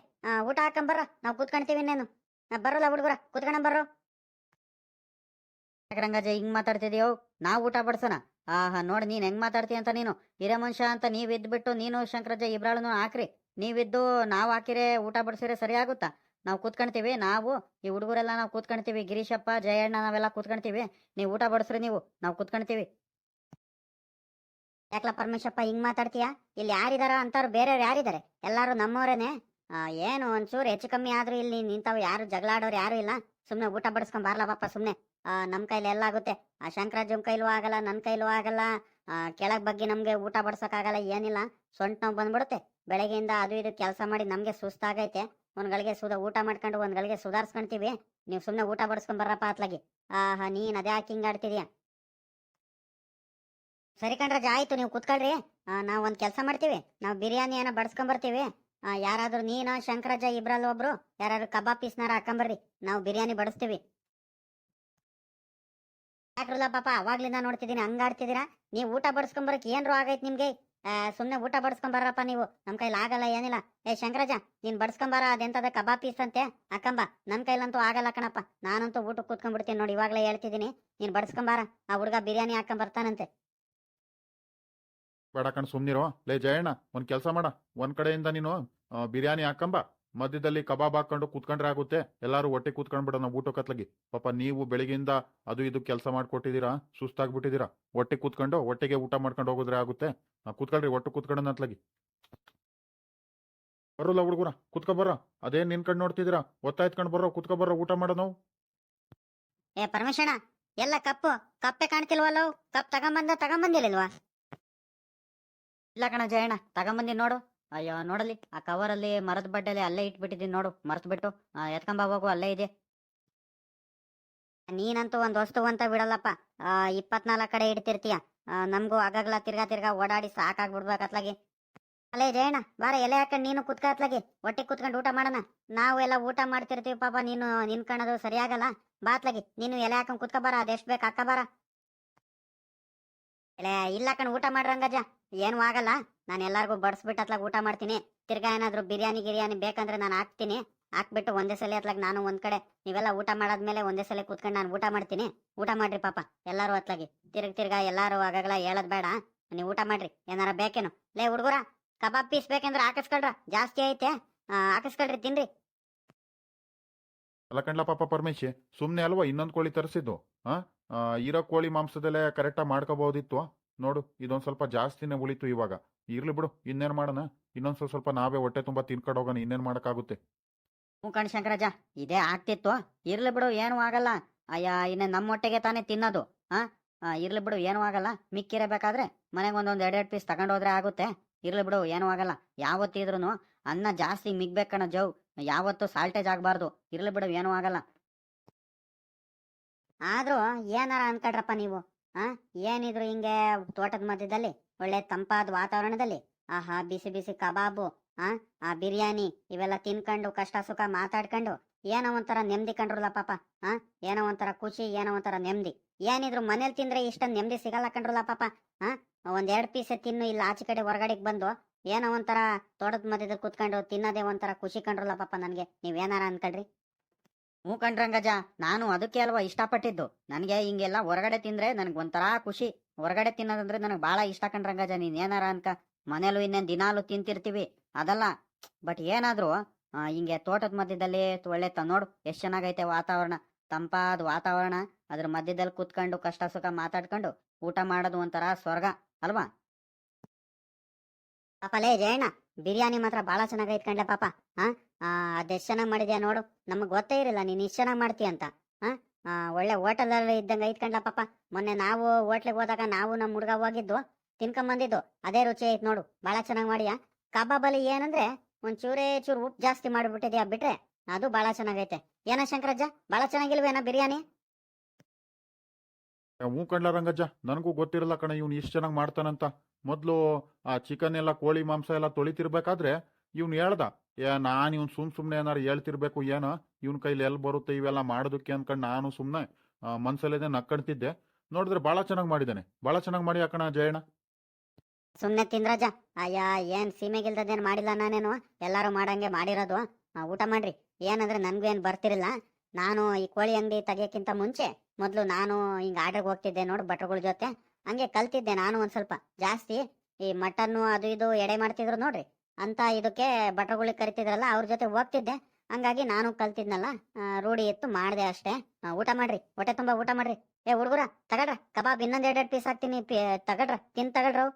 ಊಟ ಹಾಕೊಂಬರ್ರ, ನಾವು ಕುತ್ಕೊಂತೀವಿ. ಇನ್ನೇನು ಬರೋಲ್ಲ ಹುಡುಗರ, ಕುತ್ಕೊಂಡ ಬರ್ರೋ. ರಂಗಜ, ಹಿಂಗ್ ಮಾತಾಡ್ತಿದ್ಯೋ? ನಾವ್ ಊಟ ಬಡ್ಸೋಣ? ನೋಡ್ ನೀನ್ ಹೆಂಗ್ ಮಾತಾಡ್ತೀಯ ಅಂತ. ನೀನು ಹಿರೇ ಮನುಷ್ಯ ಅಂತ ನೀವ್ ಇದ್ಬಿಟ್ಟು ನೀನು ಶಂಕರಜ್ಜ ಇಬ್ರಾಳನು ಹಾಕ್ರಿ. ನೀವಿದ್ದು ನಾವ್ ಹಾಕಿರೆ ಊಟ ಬಡ್ಸಿದ್ರೆ ಸರಿ ಆಗುತ್ತಾ? ನಾವು ಕೂತ್ಕೊಂತೀವಿ, ನಾವು ಈ ಹುಡುಗರೆಲ್ಲ ನಾವು ಕೂತ್ಕೊಂತೀವಿ. ಗಿರೀಶಪ್ಪ, ಜಯಣ್ಣ, ನಾವೆಲ್ಲ ಕೂತ್ಕೊಂತೀವಿ. ನೀವು ಊಟ ಬಡಿಸ್ರಿ, ನಾವು ಕೂತ್ಕೊಂತೀವಿ. ಯಾಕ್ಲ ಪರಮೇಶಪ್ಪ ಹಿಂಗ್ ಮಾತಾಡ್ತೀಯಾ? ಇಲ್ಲಿ ಯಾರಿದಾರ ಅಂತಾರು ಬೇರೆಯವ್ರು ಯಾರಿದ್ದಾರೆ? ಎಲ್ಲಾರು ನಮ್ಮವ್ರೇನೆ. ಏನು ಒಂಚೂರು ಹೆಚ್ಚು ಕಮ್ಮಿ ಆದ್ರೂ ಇಲ್ಲಿ ನಿಂತಾವ್ ಯಾರು ಜಗಳ ಆಡೋರು ಯಾರು ಇಲ್ಲ. ಸುಮ್ನೆ ಊಟ ಬಡಿಸ್ಕೊಂಡ್ ಬಾರ್ಲಾ ಪಾಪ. ಸುಮ್ನೆ ನಮ್ ಕೈಲಿ ಎಲ್ಲ ಆಗುತ್ತೆ. ಆ ಶಂಕರಾಜನ್ ಕೈಲೂ ಆಗಲ್ಲ, ನನ್ ಕೈಲೂ ಆಗಲ್ಲ. ಕೆಳಗ್ ಬಗ್ಗೆ ನಮ್ಗೆ ಊಟ ಬಡ್ಸಕ್ ಆಗಲ್ಲ, ಏನಿಲ್ಲ. ಸೊಂಟ ನೋವು ಬಂದ್ಬಿಡುತ್ತೆ. ಬೆಳಗ್ಗೆಯಿಂದ ಅದು ಇದು ಕೆಲಸ ಮಾಡಿ ನಮ್ಗೆ ಸುಸ್ತಾಗೈತೆ. ಒಂದ್ ಗಳಿಗೆ ಊಟ ಮಾಡ್ಕೊಂಡು ಒಂದ್ ಗಳಿಗೆ ಸುಧಾರ್ಸ್ಕೊಂತೀವಿ. ನೀವು ಸುಮ್ನೆ ಊಟ ಬಡಿಸ್ಕೊಂಡ್ ಬರ್ರಪ್ಪ ಅತ್ಲಾಗಿ. ನೀನ್ ಅದೇ ಯಾಕೆ ಹಿಂಗ್ ಆಡ್ತಿದ್ಯಾ? ಸರಿ ಕಣ್ರಜ, ಆಯ್ತು, ನೀವು ಕುತ್ಕೊಳ್ರಿ. ನಾವ್ ಒಂದ್ ಕೆಲಸ ಮಾಡ್ತೀವಿ, ನಾವು ಬಿರಿಯಾನಿ ಏನೋ ಬಡ್ಸ್ಕೊಂಡ್ ಬರ್ತೀವಿ. ಯಾರಾದ್ರೂ ನೀನು ಶಂಕರಜ್ಜ ಇಬ್ರಲ್ಲಿ ಒಬ್ರು ಯಾರು ಕಬಾಬ್ ಪೀಸ್ನಾರ ಹಾಕೊಂಬರ್ರಿ, ನಾವು ಬಿರಿಯಾನಿ ಬಡಿಸ್ತೀವಿ. ಯಾಕ್ರಲ್ಲ ಪಾಪ, ಅವಾಗ್ಲಿಂದ ನೋಡ್ತಿದ್ದೀನಿ ಹಂಗಾಡ್ತಿದ್ದೀರಾ. ನೀವು ಊಟ ಬಡಿಸ್ಕೊಂಬರಕ್ ಏನ್ರು ಆಗೈತ್ ನಿಮ್ಗೆ? ಸುಮ್ನೆ ಊಟ ಬಡಿಸ್ಕೊಂಬರ್ರಪ್ಪ ನೀವು. ನಮ್ ಕೈಲಿ ಆಗಲ್ಲ, ಏನಿಲ್ಲ. ಶಂಕರಜ್ಜ, ನೀನ್ ಬಡಿಸ್ಕೊಂಬಾರ, ಅದೆಂತದ ಕಬಾಬ್ ಪೀಸ್ ಅಂತೆ ಹಾಕಂಬ. ನನ್ ಕೈಲಂತೂ ಆಗಲ್ಲ ಕಣಪ್ಪ, ನಾನಂತೂ ಊಟಕ್ಕೆ ಕೂತ್ಕೊಂಡ್ಬಿಡ್ತೀನಿ ನೋಡಿ, ಇವಾಗ್ಲೇ ಹೇಳ್ತಿದ್ದೀನಿ. ನೀನ್ ಬಡಿಸ್ಕೊಂಬಾರ, ಆ ಹುಡುಗ ಬಿರಿಯಾನಿ ಹಾಕೊಂಬರ್ತಾನಂತೆ. ಬೇಡ ಕಣ್, ಸುಮ್ನಿರೋ. ಲೇ ಜಯಣ್ಣ, ಒಂದ್ ಕೆಲಸ ಮಾಡ, ಒಂದ್ ಕಡೆಯಿಂದ ನೀನು ಬಿರಿಯಾನಿ ಹಾಕಂಬ, ಮಧ್ಯದಲ್ಲಿ ಕಬಾಬ್ ಹಾಕೊಂಡು ಕೂತ್ಕೊಂಡ್ರೆ ಆಗುತ್ತೆ. ಎಲ್ಲಾರು ಒಟ್ಟೆ ಕೂತ್ಕೊಂಡ್ಬಿಡೋಣ ಊಟಕ್ಕತ್ಲಾಗಿ. ಪಾಪ ನೀವು ಬೆಳಿಗ್ಗೆಯಿಂದ ಅದು ಇದು ಕೆಲಸ ಮಾಡ್ಕೊಟ್ಟಿದ್ದೀರಾ, ಸುಸ್ತಾಗ್ಬಿಟ್ಟಿದ್ದೀರಾ. ಒಟ್ಟೆ ಕೂತ್ಕೊಂಡು ಒಟ್ಟಿಗೆ ಊಟ ಮಾಡ್ಕೊಂಡು ಹೋಗಿದ್ರೆ ಆಗುತ್ತೆ. ಕೂತ್ಕೊಳ್ರಿ, ಒಟ್ಟು ಕೂತ್ಕೊಂಡ ಅತ್ಲಾಗಿ. ಬರೋಲ್ಲ ಹುಡುಗರ, ಕುತ್ಕೊಬರ್ರ. ಅದೇನ್ ನಿನ್ ಕಡೆ ನೋಡ್ತಿದ್ದೀರಾ? ಒತ್ತಾಯ್ತ್ಕೊಂಡ್ ಬರ್ರೋ, ಕುತ್ಕೊಬರ್ರೋ, ಊಟ ಮಾಡೋಣ ನಾವು. ಪರಮೇಶಣ್ಣ, ಎಲ್ಲ ಕಪ್ಪೆ ಕಾಣ್ತಿಲ್ವಲ್ಲೋ? ಕಪ್ ತಗೊಂಬಂದಿಲ್ವಾ? ಇಲ್ಲ ಕಣ ಜಯಣ್ಣ, ತಗೊಂಬಂದಿ ನೋಡು. ಅಯ್ಯೋ ನೋಡಲಿ, ಆ ಕವರಲ್ಲಿ ಮರದ ಬಡ್ಡೆಲಿ ಅಲ್ಲೇ ಇಟ್ಬಿಟ್ಟಿದ್ದೀನಿ ನೋಡು, ಮರ್ತ್ ಬಿಟ್ಟು. ಎತ್ಕೊಂಬ ಹೋಗು, ಅಲ್ಲೇ ಇದೆ. ನೀನಂತೂ ಒಂದ್ ವಸ್ತು ಅಂತ ಬಿಡಲ್ಲಪ್ಪ. 24 ಕಡೆ ಇಡ್ತಿರ್ತೀಯ. ನಮ್ಗೂ ಆಗಾಗ್ಲ ತಿರ್ಗಾ ಓಡಾಡಿ ಸಾಕಾಗ್ಬಿಡ್ಬೇಕತ್ಲಾಗಿ. ಅಲ್ಲೇ ಜಯಣ್ಣ, ಬಾರ ಎಲೆ ಹಾಕೊಂಡ್ ನೀನು ಕುತ್ಕತ್ಲಾಗಿ, ಒಟ್ಟಿಗೆ ಕುತ್ಕೊಂಡು ಊಟ ಮಾಡೋಣ. ನಾವು ಎಲ್ಲ ಊಟ ಮಾಡ್ತಿರ್ತೀವಿ ಪಾಪ, ನೀನು ನಿನ್ಕಣದು ಸರಿಯಾಗಲ್ಲ. ಬಾತ್ಲಾಗಿ ನೀನು ಎಲೆ ಹಾಕೊಂಡ್ ಕುತ್ಕೊಬಾರ, ಅದೆಷ್ಟ್ ಬೇಕು ಹಾಕಬಾರ. ಇಲ್ಲ ಕಣ್, ಊಟ ಮಾಡ್ರಿ ರಂಗಜ್ಜ, ಏನು ಆಗಲ್ಲ. ನಾನು ಎಲ್ಲಾರ್ಗೂ ಬಡಿಸ್ಬಿಟ್ಟು ಅತ್ಲಾಗ ಊಟ ಮಾಡ್ತೀನಿ. ತಿರ್ಗಾ ಏನಾದ್ರು ಗಿರಿಯಾನಿ ಬೇಕಂದ್ರೆ ನಾನು ಹಾಕ್ತೀನಿ. ಹಾಕ್ಬಿಟ್ಟು ಒಂದೇ ಸಲ ಅತ್ಲಾಗ ನಾನು ಒಂದ್ ಕಡೆ, ನೀವೆಲ್ಲ ಊಟ ಮಾಡಾದ್ಮೇಲೆ ಒಂದೇ ಸಲ ಕೂತ್ಕೊಂಡು ನಾನು ಊಟ ಮಾಡ್ತೀನಿ. ಊಟ ಮಾಡ್ರಿ ಪಾಪ ಎಲ್ಲಾರು ಅತ್ಲಾಗಿ. ತಿರ್ಗಾ ಎಲ್ಲಾರು ಆಗಾಗಲ ಹೇಳದ್ ಬೇಡ, ನೀವು ಊಟ ಮಾಡ್ರಿ. ಏನಾರ ಬೇಕೇನು? ಲೇ ಹುಡುಗರ, ಕಬಾಬ್ ಪೀಸ್ ಬೇಕಂದ್ರೆ ಹಾಕಿಸ್ಕೊಳ್ರ, ಜಾಸ್ತಿ ಐತೆ. ಹಾಕಿಸ್ಕೊಳ್ರಿ, ತಿನ್ರಿ. ಅಲ್ಲ ಕಣ್ಲ ಪಾಪ ಪರಮೇಶಿ, ಸುಮ್ಮನೆ ಅಲ್ವಾ ಇನ್ನೊಂದು ಕೋಳಿ ತರಿಸಿದ್ದು? ಇರೋ ಕೋಳಿ ಮಾಂಸದಲ್ಲೇ ಕರೆಕ್ಟಾಗಿ ಮಾಡ್ಕೋಬಹುದಿತ್ತು. ನೋಡು, ಇದೊಂದು ಸ್ವಲ್ಪ ಜಾಸ್ತಿನೇ ಉಳಿತು ಇವಾಗ. ಇರ್ಲಿ ಬಿಡು, ಇನ್ನೇನು ಮಾಡೋಣ. ಇನ್ನೊಂದು ಸ್ವಲ್ಪ ನಾವೇ ಹೊಟ್ಟೆ ತುಂಬ ತಿನ್ಕೊಂಡು ಹೋಗೋಣ, ಇನ್ನೇನು ಮಾಡೋಕ್ಕಾಗುತ್ತೆ. ಹ್ಞೂ ಕಣ್ ಶಂಕರಜ್ಜ, ಇದೇ ಆಗ್ತಿತ್ತು. ಇರ್ಲಿ ಬಿಡು, ಏನು ಆಗಲ್ಲ. ಅಯ್ಯ, ಇನ್ನು ನಮ್ಮ ಹೊಟ್ಟೆಗೆ ತಾನೇ ತಿನ್ನೋದು. ಇರ್ಲಿ ಬಿಡು, ಏನೂ ಆಗಲ್ಲ. ಮಿಕ್ಕಿರಬೇಕಾದ್ರೆ ಮನೆಗೆ ಒಂದೊಂದು ಎರಡೆರಡು ಪೀಸ್ ತಗೊಂಡು ಹೋದ್ರೆ ಆಗುತ್ತೆ. ಇರ್ಲಿ ಬಿಡು, ಏನೂ ಆಗಲ್ಲ. ಯಾವತ್ತಿದ್ರೂ ಅನ್ನ ಜಾಸ್ತಿ ಮಿಗ್ಬೇಕಣ್ಣ ಜವ್, ಯಾವತ್ತು ಸಾಲ್ಟೇಜ್ ಆಗಬಾರ್ದು. ಇರ್ಲಿ ಬಿಡು, ಏನೂ ಆಗಲ್ಲ. ಆದ್ರೂ ಏನಾರ ಅನ್ಕಡ್ರಪ್ಪ ನೀವು. ಏನಿದ್ರು ಹಿಂಗೆ ತೋಟದ ಮಧ್ಯದಲ್ಲಿ ಒಳ್ಳೆ ತಂಪಾದ ವಾತಾವರಣದಲ್ಲಿ ಆಹಾ ಬಿಸಿ ಬಿಸಿ ಕಬಾಬು, ಆ ಬಿರಿಯಾನಿ ಇವೆಲ್ಲ ತಿನ್ಕೊಂಡು ಕಷ್ಟ ಸುಖ ಮಾತಾಡ್ಕೊಂಡು ಏನೋ ಒಂಥರ ನೆಮ್ಮದಿ ಕಂಡ್ರಲ್ಲ ಪಾಪ. ಏನೋ ಒಂಥರ ಖುಷಿ, ಏನೋ ಒಂಥರ ನೆಮ್ಮದಿ. ಏನಿದ್ರು ಮನೇಲಿ ತಿಂದ್ರೆ ಇಷ್ಟೊಂದು ನೆಮ್ಮದಿ ಸಿಗಲ್ಲ ಕಂಡ್ರಲ್ಲ ಪಾಪ. ಒಂದೆರಡು ಪೀಸೆ ತಿನ್ನು, ಇಲ್ಲ ಆಚೆ ಕಡೆ ಹೊರಗಡೆಗೆ ಬಂದು ಏನೋ ಒಂಥರ ತೋಟದ ಮಧ್ಯದಲ್ಲಿ ಕುತ್ಕೊಂಡು ತಿನ್ನೋದೇ ಒಂಥರ ಖುಷಿ ಕಂಡ್ರಲ್ಲ ಪಾಪ ನನಗೆ. ನೀವೇನಾರ ಅನ್ಕಳ್ರಿ. ಹ್ಞೂ ಕಣ್ರಂಗಜ, ನಾನು ಅದಕ್ಕೆ ಅಲ್ವಾ ಇಷ್ಟಪಟ್ಟಿದ್ದು. ನನಗೆ ಹಿಂಗೆಲ್ಲ ಹೊರಗಡೆ ತಿಂದ್ರೆ ನನಗೆ ಒಂಥರ ಖುಷಿ. ಹೊರಗಡೆ ತಿನ್ನೋದಂದ್ರೆ ನನಗೆ ಭಾಳ ಇಷ್ಟ ಕಣ್ರಂಗಜ. ನೀನು ಏನಾರ ಅನ್ಕ, ಮನೇಲೂ ಇನ್ನೇನು ದಿನಾಲು ತಿಂತಿರ್ತೀವಿ ಅದಲ್ಲ. ಬಟ್ ಏನಾದರೂ ಹಿಂಗೆ ತೋಟದ ಮಧ್ಯದಲ್ಲಿ ಒಳ್ಳೆ ನೋಡು ಎಷ್ಟು ಚೆನ್ನಾಗೈತೆ ವಾತಾವರಣ, ತಂಪಾದ ವಾತಾವರಣ. ಅದ್ರ ಮಧ್ಯದಲ್ಲಿ ಕುತ್ಕೊಂಡು ಕಷ್ಟ ಸುಖ ಮಾತಾಡ್ಕೊಂಡು ಊಟ ಮಾಡೋದು ಒಂಥರ ಸ್ವರ್ಗ ಅಲ್ವಾ? ಪಾಪ ಲೇ ಜಯಣ್ಣ, ಬಿರಿಯಾನಿ ಮಾತ್ರ ಭಾಳ ಚೆನ್ನಾಗೈತ್ ಕಂಡ್ಲೆ ಪಾಪ. ಅದೆಷ್ಟು ಚೆನ್ನಾಗಿ ಮಾಡಿದ್ಯಾ ನೋಡು. ನಮಗೆ ಗೊತ್ತೇ ಇರಲಿಲ್ಲ ನೀನು ಇಷ್ಟು ಚೆನ್ನಾಗಿ ಮಾಡ್ತೀಯ ಅಂತ. ಒಳ್ಳೆ ಹೋಟೆಲಲ್ಲಿ ಇದ್ದಂಗೆ ಐತ್ ಕಂಡ್ಲ ಪಾಪ. ಮೊನ್ನೆ ನಾವು ಹೋಟ್ಲಿಗೆ ಹೋದಾಗ ನಾವು ನಮ್ಮ ಹುಡುಗ ಹೋಗಿದ್ದು, ತಿನ್ಕೊಂಬಂದಿದ್ದು ಅದೇ ರುಚಿ ಐತ್ ನೋಡು. ಭಾಳ ಚೆನ್ನಾಗಿ ಮಾಡಿಯಾ. ಕಬಾಬಲ್ಲಿ ಏನಂದ್ರೆ ಚೂರು ಉಪ್ಪು ಜಾಸ್ತಿ ಮಾಡಿಬಿಟ್ಟಿದ್ಯಾ, ಬಿಟ್ರೆ ಅದು ಭಾಳ ಚೆನ್ನಾಗೈತೆ. ಏನ ಶಂಕರಜ್ಜ, ಭಾಳ ಚೆನ್ನಾಗಿಲ್ವೇನ ಬಿರಿಯಾನಿ? ಹ್ಞೂ ಕಣ್ಲ ರಂಗಜ್ಜ, ನನಗೂ ಗೊತ್ತಿರಲ್ಲ ಕಣ ಇವ್ನು ಇಷ್ಟು ಚೆನ್ನಾಗಿ ಮಾಡ್ತಾನಂತ. ಮೊದಲು ಆ ಚಿಕನ್ ಎಲ್ಲ, ಕೋಳಿ ಮಾಂಸ ಎಲ್ಲ ತೊಳಿತಿರ್ಬೇಕಾದ್ರೆ ಇವ್ನು ಹೇಳ್ದ, ನಾನು ಇವ್ನು ಸುಮ್ಮನೆ ಏನಾರು ಹೇಳ್ತಿರ್ಬೇಕು, ಏನೋ ಇವ್ನ ಕೈಲಿ ಎಲ್ಲಿ ಬರುತ್ತೆ ಇವೆಲ್ಲ ಮಾಡೋದಕ್ಕೆ ಅನ್ಕೊಂಡು ನಾನು ಸುಮ್ಮನೆ ಮನ್ಸಲ್ಲೇ ನಕ್ಕಣ್ತಿದ್ದೆ. ನೋಡಿದ್ರೆ ಭಾಳ ಚೆನ್ನಾಗಿ ಮಾಡಿದ್ದಾನೆ. ಭಾಳ ಚೆನ್ನಾಗಿ ಮಾಡಿ ಹಾಕಣ ಜಯಣ್ಣ. ಸುಮ್ಮನೆ ತಿಂದ್ರಜ್ಜ. ಅಯ್ಯ, ಏನ್ ಸೀಮೆಗಿಲ್ದೇನು ಮಾಡಿಲ್ಲ ನಾನೇನು, ಎಲ್ಲಾರು ಮಾಡಂಗೆ ಮಾಡಿರೋದು. ಊಟ ಮಾಡ್ರಿ. ಏನಂದ್ರೆ ನನ್ಗೂ ಏನ್ ಬರ್ತಿರಲಿಲ್ಲ. ನಾನು ಈ ಕೋಳಿ ಅಂಗಡಿ ತೆಗಿಯಕ್ಕಿಂತ ಮುಂಚೆ ಮೊದಲು ನಾನು ಹಿಂಗೆ ಆರ್ಡರ್ಗೆ ಹೋಗ್ತಿದ್ದೆ ನೋಡು ಭಟ್ರುಗಳ ಜೊತೆ. ಹಂಗೆ ಕಲ್ತಿದ್ದೆ ನಾನು ಒಂದ್ ಸ್ವಲ್ಪ ಜಾಸ್ತಿ. ಈ ಮಟನ್ನು ಅದು ಇದು ಎಡೆ ಮಾಡ್ತಿದ್ರು ನೋಡ್ರಿ, ಅಂತ ಇದಕ್ಕೆ ಭಟ್ರುಗಳಿಗೆ ಕರಿತಿದ್ರಲ್ಲ, ಅವ್ರ ಜೊತೆ ಹೋಗ್ತಿದ್ದೆ. ಹಂಗಾಗಿ ನಾನು ಕಲ್ತಿದ್ನಲ್ಲ, ರೂಢಿ ಇತ್ತು, ಮಾಡಿದೆ ಅಷ್ಟೇ. ಊಟ ಮಾಡ್ರಿ, ಹೊಟ್ಟೆ ತುಂಬ ಊಟ ಮಾಡ್ರಿ. ಏ ಹುಡುಗರ, ತಗಡ್ರ ಕಬಾಬ್ ಇನ್ನೊಂದು ಎರಡೆರಡು ಪೀಸ್ ಹಾಕ್ತೀನಿ, ತಗಡ್ರ, ತಗಡ್ರವು.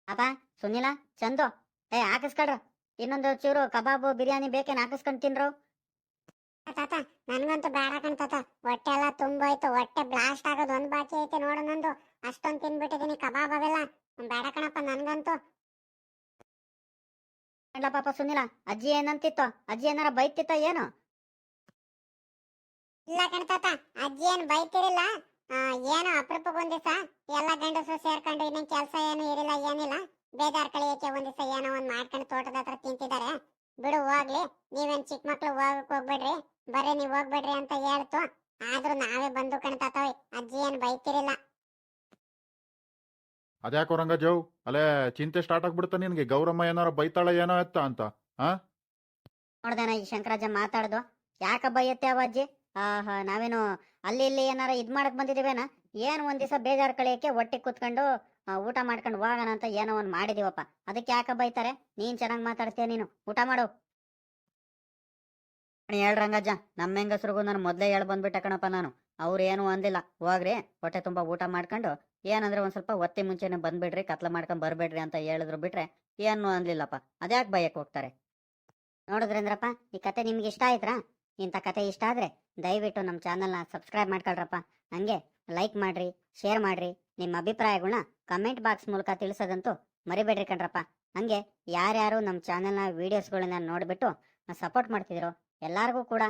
ಅಪ್ಪ ಸುನಿಲ, ಚಂದು, ಹಾಕಿಸ್ಕೊಳ್ರ ಇನ್ನೊಂದು ಚೂರು ಕಬಾಬು ಬಿರಿಯಾನಿ ಬೇಕೇನು, ಹಾಕಿಸ್ಕೊಂಡು ತಿನ್ರು. ತಾತ, ನನ್ಗಂತೂ ಬೇಡ ಕಣ್ತಾತ. ಹೊಟ್ಟೆ ಎಲ್ಲ ತುಂಬೋಯ್ತು. ಹೊಟ್ಟೆ ಬ್ಲಾಸ್ಟ್ ಆಗೋದು ಒಂದ್ ಬಾಕಿ ಐತೆ ನೋಡು ನಂದು. ಅಷ್ಟೊಂದು ತಿನ್ಬಿಟ್ಟಿದೀನಿ ಕಬಾಬ್ ಅವೆಲ್ಲ. ಬೇಡ ಕಣಪ್ಪ ನನ್ಗಂತೂ. ಪಾಪ ಸುನಿಲ, ಅಜ್ಜಿ ಏನಂತಿತ್ತು? ಅಜ್ಜಿ ಏನಾರ ಬೈತಿತ್ತ ಏನು? ಇಲ್ಲ ಕಣ್ತಾತ, ಅಜ್ಜಿ ಏನ್ ಬೈತಿರಿಲ್ಲ. ಏನೋ ಅಪರೂಪಕ್ಕೆ ಒಂದ್ ದಿವಸ ಎಲ್ಲ ಗಂಡಸರು ಸೇರ್ಕೊಂಡು ಇನ್ನೇನ್ ಕೆಲಸ ಏನು ಇರಿಲ್ಲ, ಏನಿಲ್ಲ, ಬೇಜಾರ್ ಕಳಿಯಕ್ಕೆ ಒಂದ್ ದಿವಸ ಏನೋ ಒಂದ್ ಮಾಡ್ಕೊಂಡು ತೋಟದ ಹತ್ರ ತಿಂತಿದ್ದಾರೆ. ಬಿಡು ಹೋಗ್ಲಿ, ನೀವೇನ್ ಚಿಕ್ಕ ಮಕ್ಳು ಹೋಗಕ್ ಹೋಗ್ಬೇಡ್ರಿ, ಬರ್ರಿ ನೀವ್ ಹೋಗ್ಬೇಡ್ರಿ ಅಂತ ಹೇಳ್ತು. ಆದ್ರೂ ನಾವೇ ಬಂದು ಕಣ್ತಾತವ್, ಅಜ್ಜಿ ಏನ್ ಬೈತಿರಿಲ್ಲ. ಅದ್ಯಾಕೋ ರಂಗಜ್ಜವ್, ಅಲ್ಲೇ ಚಿಂತೆ ಸ್ಟಾರ್ಟ್ ಆಗ್ಬಿಡ್ತಾ ನಿನ್ಗೆ. ಗೌರಮ್ಮ ಏನಾರ ಬೈತಾಳ ಏನೋ ಎತ್ತ ಅಂತ. ನೋಡ್ದೇನ ಈ ಶಂಕರಾಜ ಮಾತಾಡ್ದು, ಯಾಕ ಬೈಯತ್ತೆ ಅವ ಅಜ್ಜಿ? ನಾವೇನು ಅಲ್ಲಿ ಇಲ್ಲಿ ಏನಾರ ಇದ್ ಮಾಡಕ್ ಬಂದಿದೀವೇನ? ಏನು ಒಂದ್ ದಿವಸ ಬೇಜಾರ್ ಕಳಿಯಕ್ಕೆ ಹೊಟ್ಟೆ ಕುತ್ಕೊಂಡು ಊಟ ಮಾಡ್ಕೊಂಡು ಹೋಗೋಣ ಅಂತ ಏನೋ ಒಂದ್ ಮಾಡಿದೀವಪ್ಪ. ಅದಕ್ಕೆ ಯಾಕ ಬೈತಾರೆ? ನೀನ್ ಚೆನ್ನಾಗಿ ಮಾತಾಡ್ತೀಯ, ನೀನು ಊಟ ಮಾಡು. ಹೇಳ್ರಂಗಜ್ಜ, ನಮ್ಮ ಹೆಂಗಸ್ರಿಗೂ ನಾನು ಮೊದ್ಲೇ ಹೇಳ್ ಬಂದ್ಬಿಟ್ಟೆ ಕಣಪ್ಪ ನಾನು. ಅವ್ರು ಏನು ಅಂದಿಲ್ಲ, ಹೋಗ್ರಿ ಹೊಟ್ಟೆ ತುಂಬಾ ಊಟ ಮಾಡ್ಕೊಂಡು ಏನಂದ್ರೆ ಒಂದ್ ಸ್ವಲ್ಪ ಹೊತ್ತೆ ಮುಂಚೆನೆ ಬಂದ್ಬಿಡ್ರಿ, ಕತ್ಲ ಮಾಡ್ಕೊಂಡ್ ಬರ್ಬೇಡ್ರಿ ಅಂತ ಹೇಳಿದ್ರು, ಬಿಟ್ರೆ ಏನು ಅನ್ಲಿಲ್ಲಪ್ಪ. ಅದ್ಯಾಕೆ ಬೈಯಕ್ ಹೋಗ್ತಾರೆ? ನೋಡಿದ್ರೇಂದ್ರಪ್ಪ, ಈ ಕತೆ ನಿಮ್ಗೆ ಇಷ್ಟ ಆಯ್ತಾ? ಇಂಥ ಕತೆ ಇಷ್ಟ ಆದ್ರೆ ದಯವಿಟ್ಟು ನಮ್ಮ ಚಾನಲ್ನ ಸಬ್ಸ್ಕ್ರೈಬ್ ಮಾಡ್ಕೊಳ್ರಪ್ಪ. ಹಂಗೆ ಲೈಕ್ ಮಾಡ್ರಿ, ಶೇರ್ ಮಾಡ್ರಿ. ನಿಮ್ಮ ಅಭಿಪ್ರಾಯಗಳನ್ನ ಕಮೆಂಟ್ ಬಾಕ್ಸ್ ಮೂಲಕ ತಿಳಿಸೋದಂತೂ ಮರಿಬೇಡ್ರಿ ಕಣ್ರಪ್ಪ. ಹಂಗೆ ಯಾರ್ಯಾರು ನಮ್ಮ ಚಾನಲ್ನ ವಿಡಿಯೋಸ್ಗಳನ್ನ ನೋಡ್ಬಿಟ್ಟು ಸಪೋರ್ಟ್ ಮಾಡ್ತಿದ್ರು ಎಲ್ಲಾರ್ಗೂ ಕೂಡ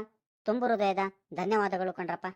ತುಂಬು ಹೃದಯದ ಧನ್ಯವಾದಗಳು ಕಣ್ರಪ್ಪ.